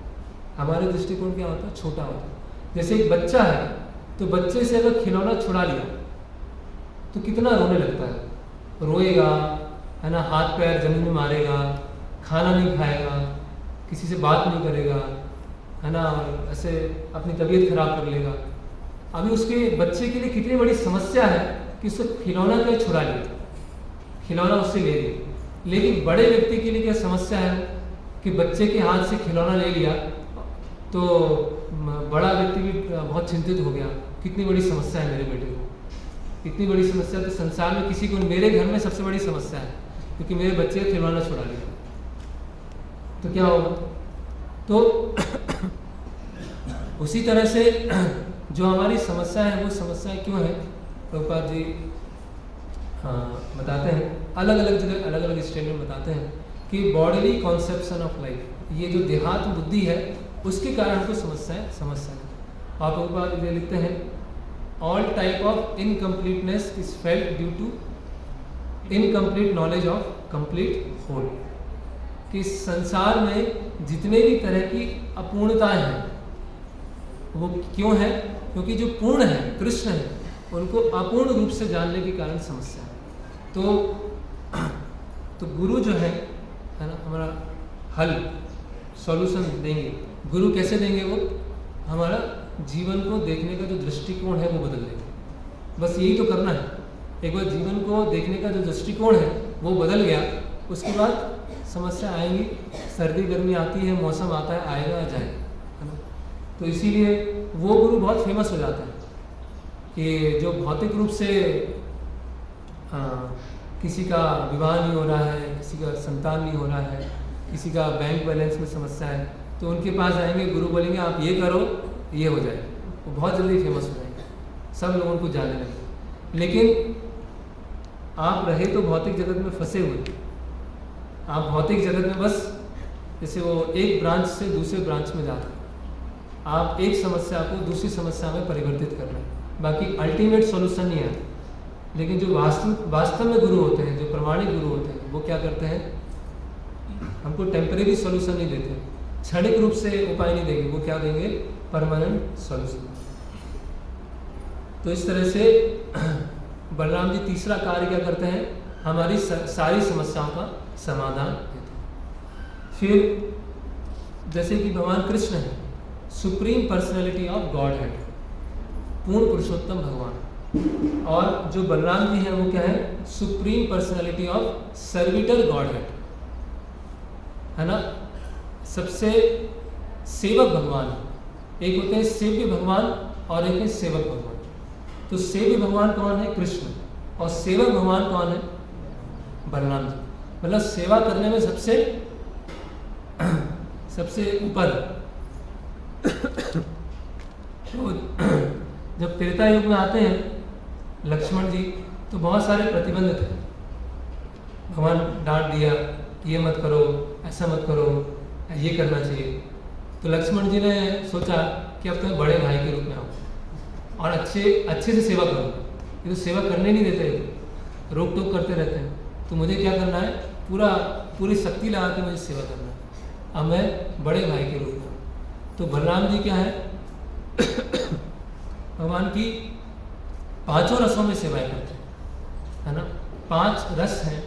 हमारे दृष्टिकोण क्या होता है? छोटा होता है। जैसे एक बच्चा है, तो बच्चे से अगर खिलौना छुड़ा लिया तो कितना रोने लगता है, रोएगा, है ना? हाथ पैर जमीन में मारेगा, खाना नहीं खाएगा, किसी से बात नहीं करेगा, है ना, और ऐसे अपनी तबीयत खराब कर लेगा। अभी उसके बच्चे के लिए कितनी बड़ी समस्या है कि उसको खिलौना क्या छुड़ा लिया, खिलौना उससे ले लिया। लेकिन बड़े व्यक्ति के लिए क्या समस्या है कि बच्चे के हाथ से खिलौना ले लिया तो बड़ा व्यक्ति भी बहुत चिंतित हो गया, कितनी बड़ी समस्या है मेरे बेटे को, इतनी बड़ी समस्या तो संसार में किसी को, मेरे घर में सबसे बड़ी समस्या है क्योंकि मेरे बच्चे का खिलौना छुड़ा लिया, तो क्या होगा। तो उसी तरह से जो हमारी समस्या है वो समस्या क्यों है, प्रभुपाद जी बताते हैं, अलग अलग जगह अलग अलग स्टेट में बताते हैं कि बॉडीली कॉन्सेप्शन ऑफ लाइफ, ये जो देहात बुद्धि है उसके कारण हमको समस्या है। आप प्रभुपाद ये लिखते हैं, all type of incompleteness is felt due to incomplete knowledge of complete whole, कि संसार में जितने भी तरह की अपूर्णताएं हैं वो क्यों है, क्योंकि जो पूर्ण है कृष्ण है उनको अपूर्ण रूप से जानने के कारण समस्या है। तो गुरु जो है ना, हमारा हल सॉल्यूशन देंगे। गुरु कैसे देंगे, वो हमारा जीवन को देखने का जो दृष्टिकोण है वो बदल देंगे। बस यही तो करना है, एक बार जीवन को देखने का जो दृष्टिकोण है वो बदल गया, उसके बाद समस्या आएंगी, सर्दी गर्मी आती है, मौसम आता है, आएगा जाएगा, है ना। तो इसीलिए वो गुरु बहुत फेमस हो जाता है कि जो भौतिक रूप से किसी का विवाह नहीं हो रहा है, किसी का संतान नहीं हो रहा है, किसी का बैंक बैलेंस में समस्या है, तो उनके पास आएंगे, गुरु बोलेंगे आप ये करो, ये हो जाए, वो बहुत जल्दी फेमस हो जाएंगे, सब लोग उनको जानने लगेंगे। लेकिन आप रहे तो भौतिक जगत में फंसे हुए, आप भौतिक जगत में बस जैसे वो एक ब्रांच से दूसरे ब्रांच में जाते हैं, आप एक समस्या को दूसरी समस्या में परिवर्तित कर रहे हैं, बाकी अल्टीमेट सॉल्यूशन नहीं है। लेकिन जो वास्तव में गुरु होते हैं, जो प्रमाणिक गुरु होते हैं, वो क्या करते हैं, हमको टेम्परेरी सॉल्यूशन नहीं देते, क्षणिक रूप से उपाय नहीं देंगे, वो क्या देंगे, परमानेंट सॉल्यूशन। तो इस तरह से बलराम जी तीसरा कार्य क्या करते हैं, हमारी सारी समस्याओं का समाधान देते हैं। फिर जैसे कि भगवान कृष्ण है, supreme personality of God head, पूर्ण पुरुषोत्तम भगवान, और जो बलराम जी हैं वो क्या है, supreme personality of servitor God head, है ना, सबसे सेवक भगवान। एक होते हैं सेव्य भगवान और एक है सेवक भगवान। तो सेव्य भगवान कौन है, कृष्ण, और सेवक भगवान कौन है, बलराम जी। मतलब सेवा करने में सबसे ऊपर। तो जब त्रेता युग में आते हैं लक्ष्मण जी, तो बहुत सारे प्रतिबंध थे, भगवान डांट दिया, ये मत करो, ऐसा मत करो, ये करना चाहिए। तो लक्ष्मण जी ने सोचा कि अब तो मैं बड़े भाई के रूप में आऊँ और अच्छे से सेवा करूँ। ये तो सेवा करने नहीं देते, रोक टोक करते रहते हैं, तो मुझे क्या करना है, पूरी शक्ति लगा के मुझे सेवा करना है, अब मैं बड़े भाई के रूप में। तो बलराम जी क्या है, भगवान की पांचों रसों में सेवाएं करते हैं, है ना। 5 रस हैं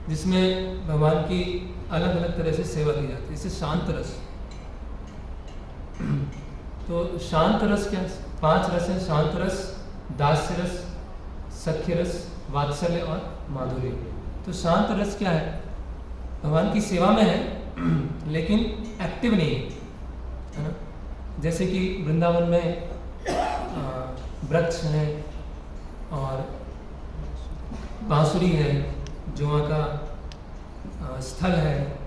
जिसमें भगवान की अलग अलग तरह से सेवा की जाती है। जैसे शांत रस, तो शांत रस क्या, 5 रस हैं, शांत रस, दास्य रस, सख्य रस, वात्सल्य और माधुर्य। तो शांत रस क्या है, भगवान की सेवा में है लेकिन एक्टिव नहीं है ना। जैसे कि वृंदावन में वृक्ष हैं और बांसुरी है, जो वहाँ का स्थल है,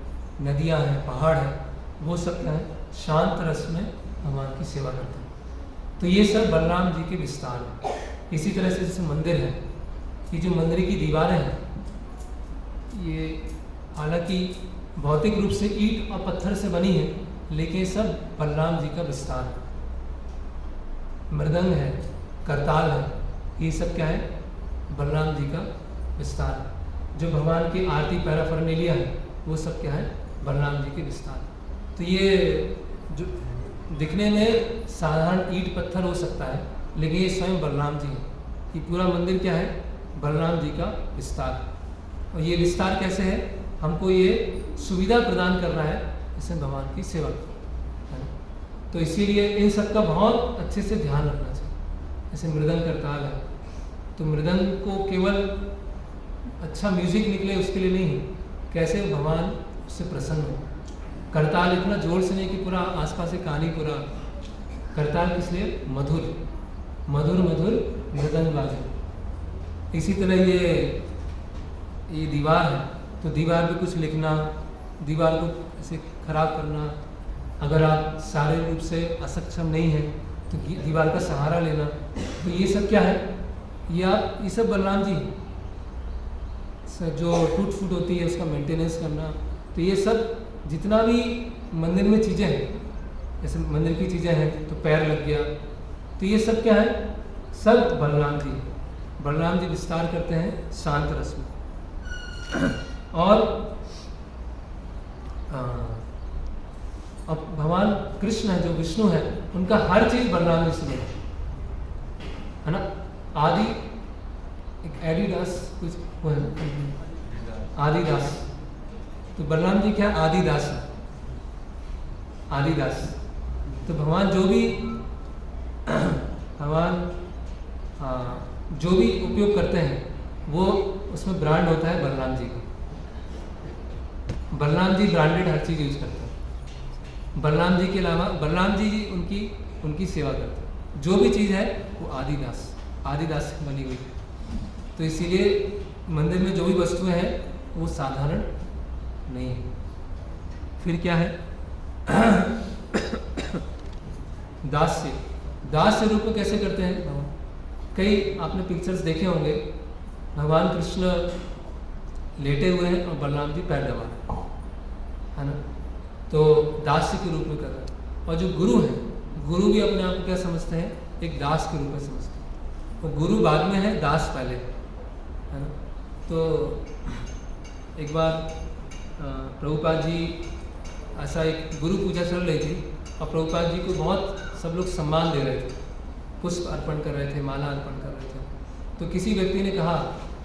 नदियाँ हैं, पहाड़ है, वो सब क्या है, शांत रस में भगवान की सेवा करते हैं। तो ये सब बलराम जी के विस्तार है। इसी तरह से जैसे मंदिर है, ये जो मंदिर की दीवारें हैं, ये हालांकि भौतिक रूप से ईंट और पत्थर से बनी है, लेकिन ये सब बलराम जी का विस्तार है। मृदंग है, करताल है, ये सब क्या है, बलराम जी का विस्तार है। जो भगवान की आरती पैराफर्नेलिया है, वो सब क्या है, बलराम जी के विस्तार। तो ये जो दिखने में साधारण ईंट पत्थर हो सकता है, लेकिन ये स्वयं बलराम जी है। ये पूरा मंदिर क्या है, बलराम जी का विस्तार है। और ये विस्तार कैसे है, हमको ये सुविधा प्रदान कर रहा है, इससे भगवान की सेवा है। तो इसीलिए इन सब का बहुत अच्छे से ध्यान रखना चाहिए। जैसे मृदंग करताल है, तो मृदंग को केवल अच्छा म्यूजिक निकले उसके लिए नहीं, कैसे भगवान उससे प्रसन्न हो। करताल इतना जोर से नहीं कि पूरा आसपास से कहानी पूरा, करताल किस लिए, मधुर मधुर मधुर मृदंग बाजे। इसी तरह ये दीवार है, तो दीवार पे कुछ लिखना, दीवार को ऐसे खराब करना, अगर आप शारीरिक रूप से असक्षम नहीं हैं तो दीवार का सहारा लेना, तो ये सब क्या है, ये सब बलराम जी सर जो टूट फूट होती है उसका मेंटेनेंस करना। तो ये सब जितना भी मंदिर में चीज़ें हैं, जैसे मंदिर की चीज़ें हैं तो पैर लग गया, तो ये सब क्या है, सब बलराम जी। बलराम जी विस्तार करते हैं शांत रस में। और अब भगवान कृष्ण है जो विष्णु है, उनका हर चीज़ बलराम जी से मिला है ना। आदि एक एडिदास कुछ वो है, आदिदास, तो बलराम जी क्या आदिदास है, आदिदास। तो भगवान जो भी उपयोग करते हैं वो उसमें ब्रांड होता है बलराम जी का। बलराम जी ब्रांडेड हर चीज़ यूज करते हैं। बलराम जी के अलावा बलराम जी उनकी सेवा करते हैं। जो भी चीज़ है वो आदिदास से बनी हुई है। तो इसीलिए मंदिर में जो भी वस्तुएं हैं वो साधारण नहीं है। फिर क्या है, दास्य रूप में कैसे करते हैं भगवान। कई आपने पिक्चर्स देखे होंगे, भगवान कृष्ण लेटे हुए हैं और बलराम जी पैर दबा रहे हैं, है ना। तो दास्य के रूप में कर रहे हैं। और जो गुरु है, गुरु भी अपने आप को क्या समझते हैं, एक दास के रूप में समझते हैं। वो गुरु बाद में है, दास पहले है ना। तो एक बार प्रभुपाद जी ऐसा एक गुरु पूजा चल रही थी और प्रभुपाद जी को बहुत सब लोग सम्मान दे रहे थे, पुष्प अर्पण कर रहे थे, माला अर्पण कर रहे थे। तो किसी व्यक्ति ने कहा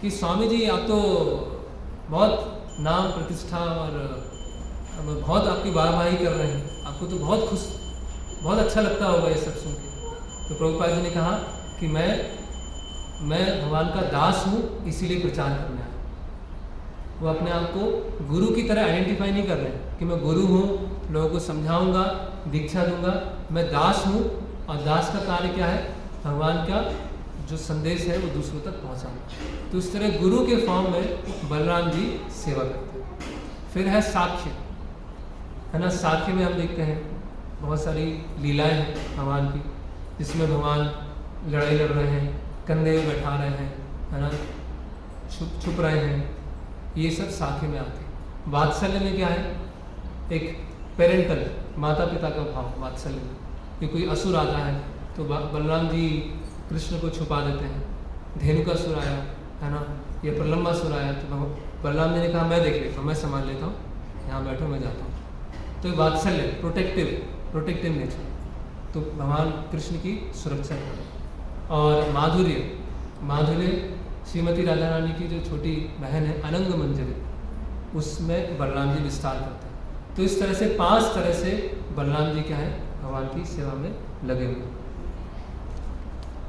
कि स्वामी जी आप तो बहुत नाम प्रतिष्ठा और बहुत आपकी वाहवाही कर रहे हैं, आपको तो बहुत अच्छा लगता होगा ये सब सुन के। तो प्रभुपाद जी ने कहा कि मैं भगवान का दास हूँ, इसीलिए प्रचार करने आया। वो अपने आप को गुरु की तरह आइडेंटिफाई नहीं कर रहे हैं कि मैं गुरु हूँ, लोगों को समझाऊंगा, दीक्षा दूंगा। मैं दास हूँ और दास का कार्य क्या है, भगवान का जो संदेश है वो दूसरों तक पहुँचाना। तो इस तरह गुरु के फॉर्म में बलराम जी सेवा करते हैं। फिर है साख्य, है ना। साख्य में हम देखते हैं बहुत सारी लीलाएं हैं भगवान की, जिसमें भगवान लड़ाई लड़ रहे हैं, कंधे में बैठा रहे हैं, है ना, छुप रहे हैं, ये सब साख्य में आते हैं। वात्सल्य में क्या है, एक पेरेंटल माता पिता का भाव वात्सल्य में, कि कोई असुर आता है तो बलराम जी कृष्ण को छुपा देते हैं। धेनुकासुर आया, है ना, या प्रलंबासुर आया तो बलराम जी ने कहा मैं देख लेता हूँ, मैं संभाल लेता हूँ, यहाँ बैठो मैं जाता हूँ। तो वात्सल्य प्रोटेक्टिव नेचर, तो भगवान कृष्ण की सुरक्षा करें। और माधुर्य श्रीमती राधा रानी की जो छोटी बहन है अनंग मंजरी, उसमें बलराम जी विस्तार करते हैं। तो इस तरह से 5 तरह से बलराम जी क्या है, भगवान की सेवा में लगे हुए।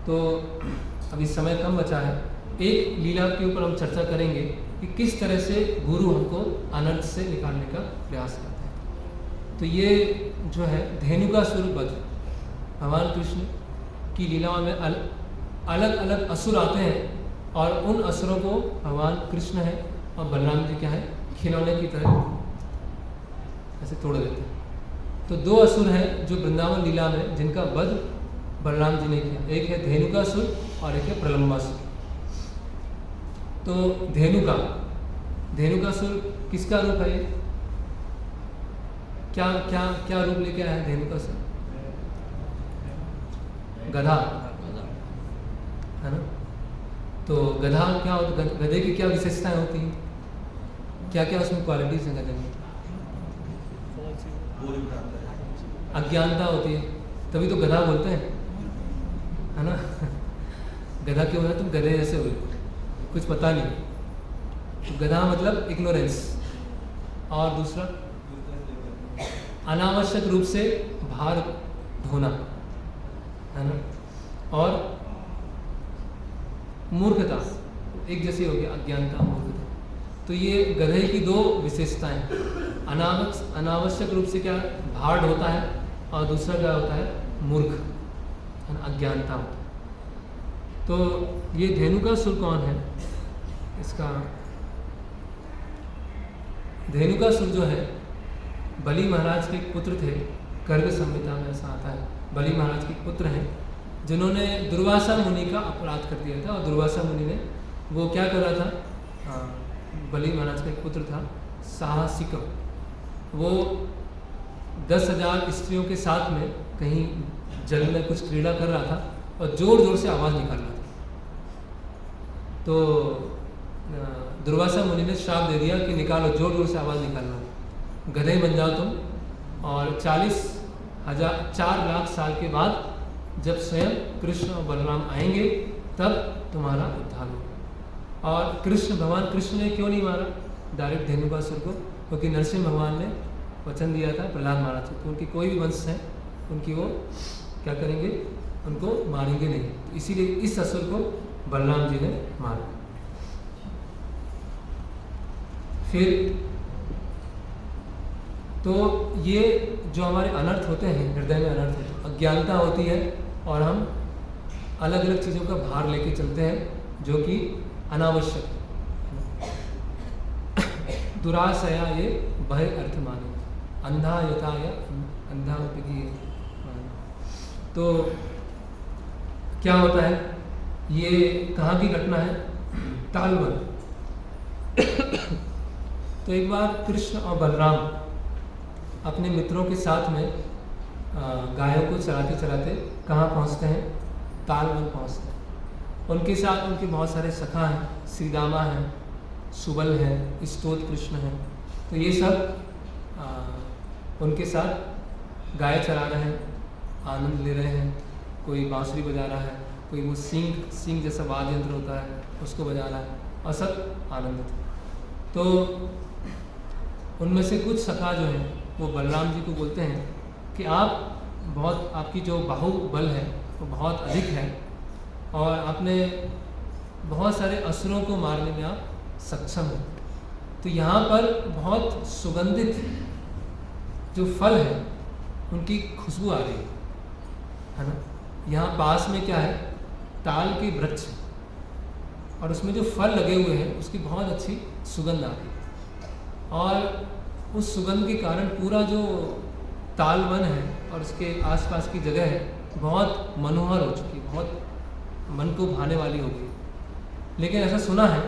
तो अभी समय कम बचा है, एक लीला के ऊपर हम चर्चा करेंगे कि किस तरह से गुरु हमको अनर्थ से निकालने का प्रयास करते हैं। तो ये जो है धेनुकासुर वध, भगवान कृष्ण की लीलाओं में अलग अलग असुर आते हैं और उन असुरों को भगवान कृष्ण है और बलराम जी क्या है, खिलौने की तरह ऐसे तोड़ देते हैं। तो 2 असुर हैं जो वृंदावन लीला में जिनका वध बलराम जी ने किया, एक है धेनुकासुर और एक है प्रलंबासुर। तो धेनुकासुर किसका रूप है, ये क्या रूप लेके आया है धेनुकासुर, गधा, है ना। तो गधा क्या होता, गधे की क्या विशेषताएं होती हैं, क्या क्या उसमें क्वालिटीज हैं गधे में। अज्ञानता होती है, तभी तो गधा बोलते हैं, है ना। गधा क्यों है, तुम गधे जैसे हो, कुछ पता नहीं। तो गधा मतलब इग्नोरेंस। और दूसरा अनावश्यक रूप से भार धोना, है ना। और मूर्खता एक जैसी हो गया, अज्ञानता मूर्खता। तो ये गधे की दो विशेषताएं, अनावश्यक रूप से क्या भाड़ होता है, और दूसरा क्या होता है, मूर्ख, है ना, अज्ञानता होता है। तो ये धेनुकासुर कौन है, इसका धेनुकासुर जो है बलि महाराज के पुत्र थे। गर्ग संहिता में ऐसा आता है, बलि महाराज के पुत्र हैं जिन्होंने दुर्वासा मुनि का अपराध कर दिया था। और दुर्वासा मुनि ने वो क्या करा था, बलि महाराज का एक पुत्र था साहसिक, वो 10,000 स्त्रियों के साथ में कहीं जल में कुछ क्रीड़ा कर रहा था और जोर जोर से आवाज़ निकाल रहा था। तो दुर्वासा मुनि ने श्राप दे दिया कि निकालो, जोर जोर से आवाज़ निकालना, गधे बन जाओ तुम, और 4 लाख साल के बाद जब स्वयं कृष्ण और बलराम आएंगे तब तुम्हारा उद्धार होगा। और भगवान कृष्ण ने क्यों नहीं मारा डायरेक्ट धेनुकासुर को, क्योंकि नरसिंह भगवान ने वचन दिया था प्रहलाद महाराज को, उनकी कोई भी वंश है उनकी वो क्या करेंगे, उनको मारेंगे नहीं। तो इसीलिए इस असुर को बलराम जी ने मारा। फिर तो ये जो हमारे अनर्थ होते हैं, हृदय में अनर्थ होते हैं, अज्ञानता होती है, और हम अलग अलग चीज़ों का भार लेके चलते हैं जो कि अनावश्यक। दुराशया ये भय अर्थ माने, अंधा यथा या अंधा उपगी। तो क्या होता है, ये कहाँ की घटना है, तालवन। तो एक बार कृष्ण और बलराम अपने मित्रों के साथ में गायों को चराते चराते कहाँ पहुँचते हैं, तालवन पहुँचते हैं। उनके साथ उनके बहुत सारे सखा हैं, श्रीदामा हैं, सुबल हैं, स्तोत्र कृष्ण हैं। तो ये सब उनके साथ गाय चरा रहे हैं, आनंद ले रहे हैं। कोई बांसुरी बजा रहा है, कोई वो सिंग जैसा वाद्य यंत्र होता है उसको बजा रहा है, और सब आनंदित। तो उनमें से कुछ सखा जो हैं वो बलराम जी को बोलते हैं कि आपकी जो बाहुबल है वो बहुत अधिक है, और आपने बहुत सारे असुरों को मारने में आप सक्षम हैं। तो यहाँ पर बहुत सुगंधित जो फल है उनकी खुशबू आ रही है ना। यहाँ पास में क्या है, ताल के वृक्ष, और उसमें जो फल लगे हुए हैं उसकी बहुत अच्छी सुगंध आ रही है। और उस सुगंध के कारण पूरा जो तालवन है और उसके आसपास की जगह है बहुत मनोहर हो चुकी है, बहुत मन को भाने वाली हो गई। लेकिन ऐसा सुना है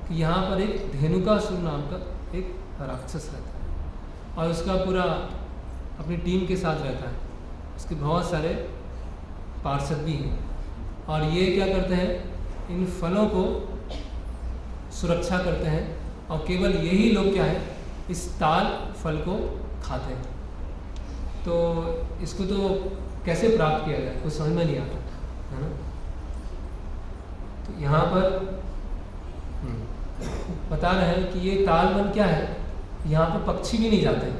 कि यहाँ पर एक धेनुकासुर नाम का एक राक्षस रहता है, और उसका पूरा अपनी टीम के साथ रहता है। उसके बहुत सारे पार्षद भी हैं, और ये क्या करते हैं, इन फलों को सुरक्षा करते हैं, और केवल यही लोग क्या है, इस ताल फल को खाते हैं। तो इसको तो कैसे प्राप्त किया जाए कुछ समझ में नहीं आता, है ना। तो यहाँ पर बता रहे हैं कि ये तालवन क्या है, यहाँ पर पक्षी भी नहीं जाते हैं,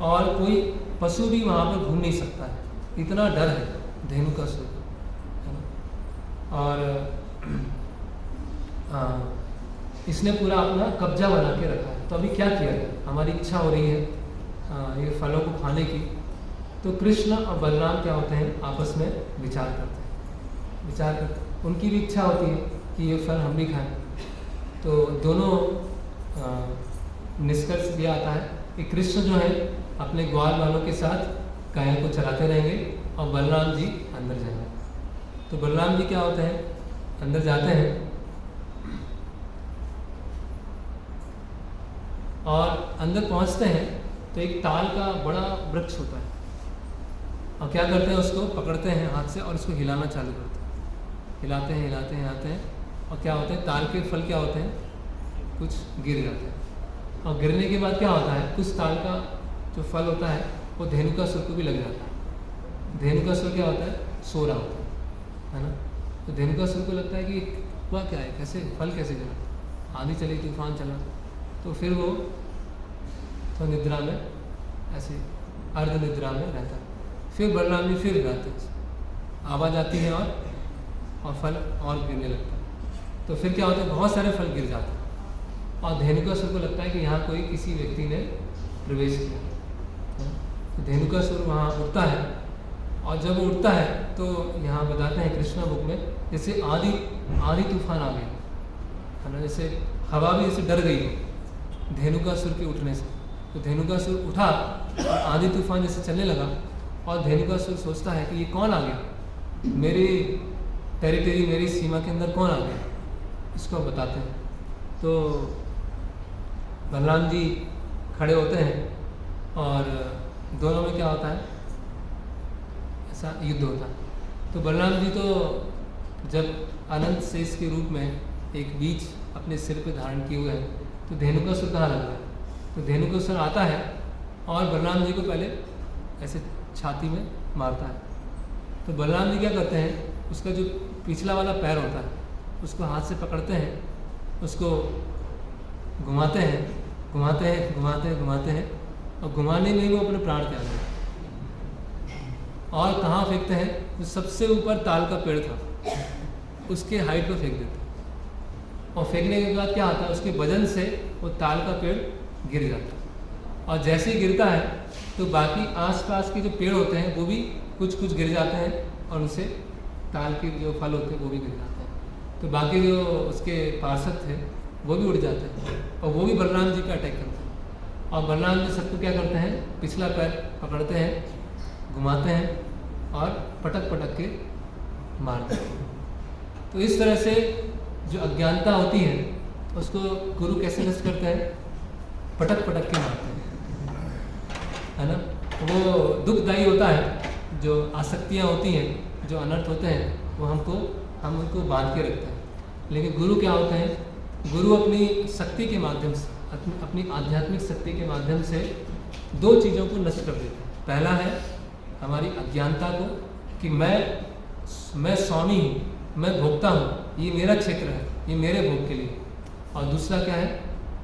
और कोई पशु भी वहाँ पर घूम नहीं सकता है, इतना डर है धेनुकासुर को, है ना। और इसने पूरा अपना कब्जा बना के रखा है। तो अभी क्या किया जाए, हमारी इच्छा हो रही है ये फलों को खाने की। तो कृष्ण और बलराम क्या होते हैं, आपस में विचार करते हैं, उनकी भी इच्छा होती है कि ये फल हम भी खाएं। तो दोनों निष्कर्ष दिया आता है कि कृष्ण जो है अपने ग्वाल वालों के साथ गायों को चराते रहेंगे, और बलराम जी अंदर जाएंगे। तो बलराम जी क्या होते हैं, अंदर जाते हैं, और अंदर पहुंचते हैं तो एक ताल का बड़ा वृक्ष होता है, और क्या करते हैं, उसको पकड़ते हैं हाथ से और उसको हिलाना चालू करते हैं, हिलाते हैं, और क्या होता है, ताल के फल क्या होते हैं, कुछ गिर जाते हैं, और गिरने के बाद क्या होता है, कुछ ताल का जो फल होता है वो धेनुकासुर को भी लग जाता है। धेनुकासुर क्या होता है, सो रहा होता है ना। तो धेनुकासुर को लगता है कि हुआ क्या है, कैसे फल कैसे गिरा, आंधी चली, तूफान चला। तो फिर वो तो निद्रा में, ऐसे अर्ध निद्रा में रहता है। फिर बलराम जी फिर गिराते हैं, आवाज़ आती है और फल और गिरने लगता है। तो फिर क्या होता है, बहुत सारे फल गिर जाते हैं और धेनुकासुर को लगता है कि यहाँ कोई किसी व्यक्ति ने प्रवेश किया। तो धेनुकासुर वहाँ उठता है और जब वो उठता है तो यहाँ बताते हैं कृष्णा बुक में, जैसे आंधी तूफान आ गया है ना, जैसे हवा भी जैसे डर गई हो धेनुकासुर के उठने से। तो धेनुकासुर उठा और आंधी तूफान जैसे चलने लगा और धेनुकासुर सोचता है कि ये कौन आ गया, मेरी टेरिटरी मेरी सीमा के अंदर कौन आ गया, इसको बताते हैं। तो बलराम जी खड़े होते हैं और दोनों में क्या होता है, ऐसा युद्ध होता है। तो बलराम जी तो जब अनंत शेष के रूप में एक बीज अपने सिर पे धारण किए हुए हैं, तो धेनुकासुर कहाँ लग रहा है। तो धेनुकासुर आता है और बलराम जी को पहले ऐसे छाती में मारता है। तो बलराम जी क्या करते हैं, उसका जो पिछला वाला पैर होता है उसको हाथ से पकड़ते हैं, उसको घुमाते हैं घुमाते हैं घुमाते हैं घुमाते हैं और घुमाने में ही वो अपने प्राण त्याग देते हैं। और कहाँ फेंकते हैं, जो सबसे ऊपर ताल का पेड़ था उसके हाइट पर फेंक देते हैं। और फेंकने के बाद क्या आता है, उसके वजन से वो ताल का पेड़ गिर जाता है। और जैसे ही गिरता है तो बाकी आसपास के जो पेड़ होते हैं वो भी कुछ गिर जाते हैं और उनसे ताल के जो फल होते हैं वो भी गिर जाते हैं। तो बाकी जो उसके पार्षद थे वो भी उड़ जाते हैं और वो भी बलराम जी पे अटैक करते हैं। और बलराम जी सबको क्या करते हैं, पिछला पैर पकड़ते हैं, घुमाते हैं और पटक पटक के मारते हैं। तो इस तरह से जो अज्ञानता होती है उसको गुरु कैसे नष्ट करते हैं, पटक पटक के मारते हैं, है ना। वो दुखदायी होता है, जो आसक्तियाँ होती हैं, जो अनर्थ होते हैं, वो हम उनको बांध के रखते हैं। लेकिन गुरु क्या होते हैं, गुरु अपनी शक्ति के माध्यम से, अपनी आध्यात्मिक शक्ति के माध्यम से दो चीज़ों को नष्ट कर देते हैं। पहला है हमारी अज्ञानता को कि मैं स्वामी हूँ, मैं भोगता हूँ, ये मेरा क्षेत्र है, ये मेरे भोग के लिए। और दूसरा क्या है,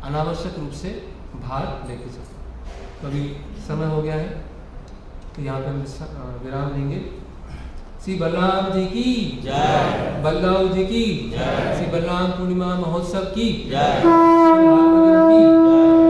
अनावश्यक रूप से भार लेके जाओ। तो अभी समय हो गया है तो यहाँ पे हम विराम लेंगे। श्री बलराम जी की जय, बलराम जी की जय, श्री बलराम पूर्णिमा महोत्सव की जय, श्री भागवत की जय।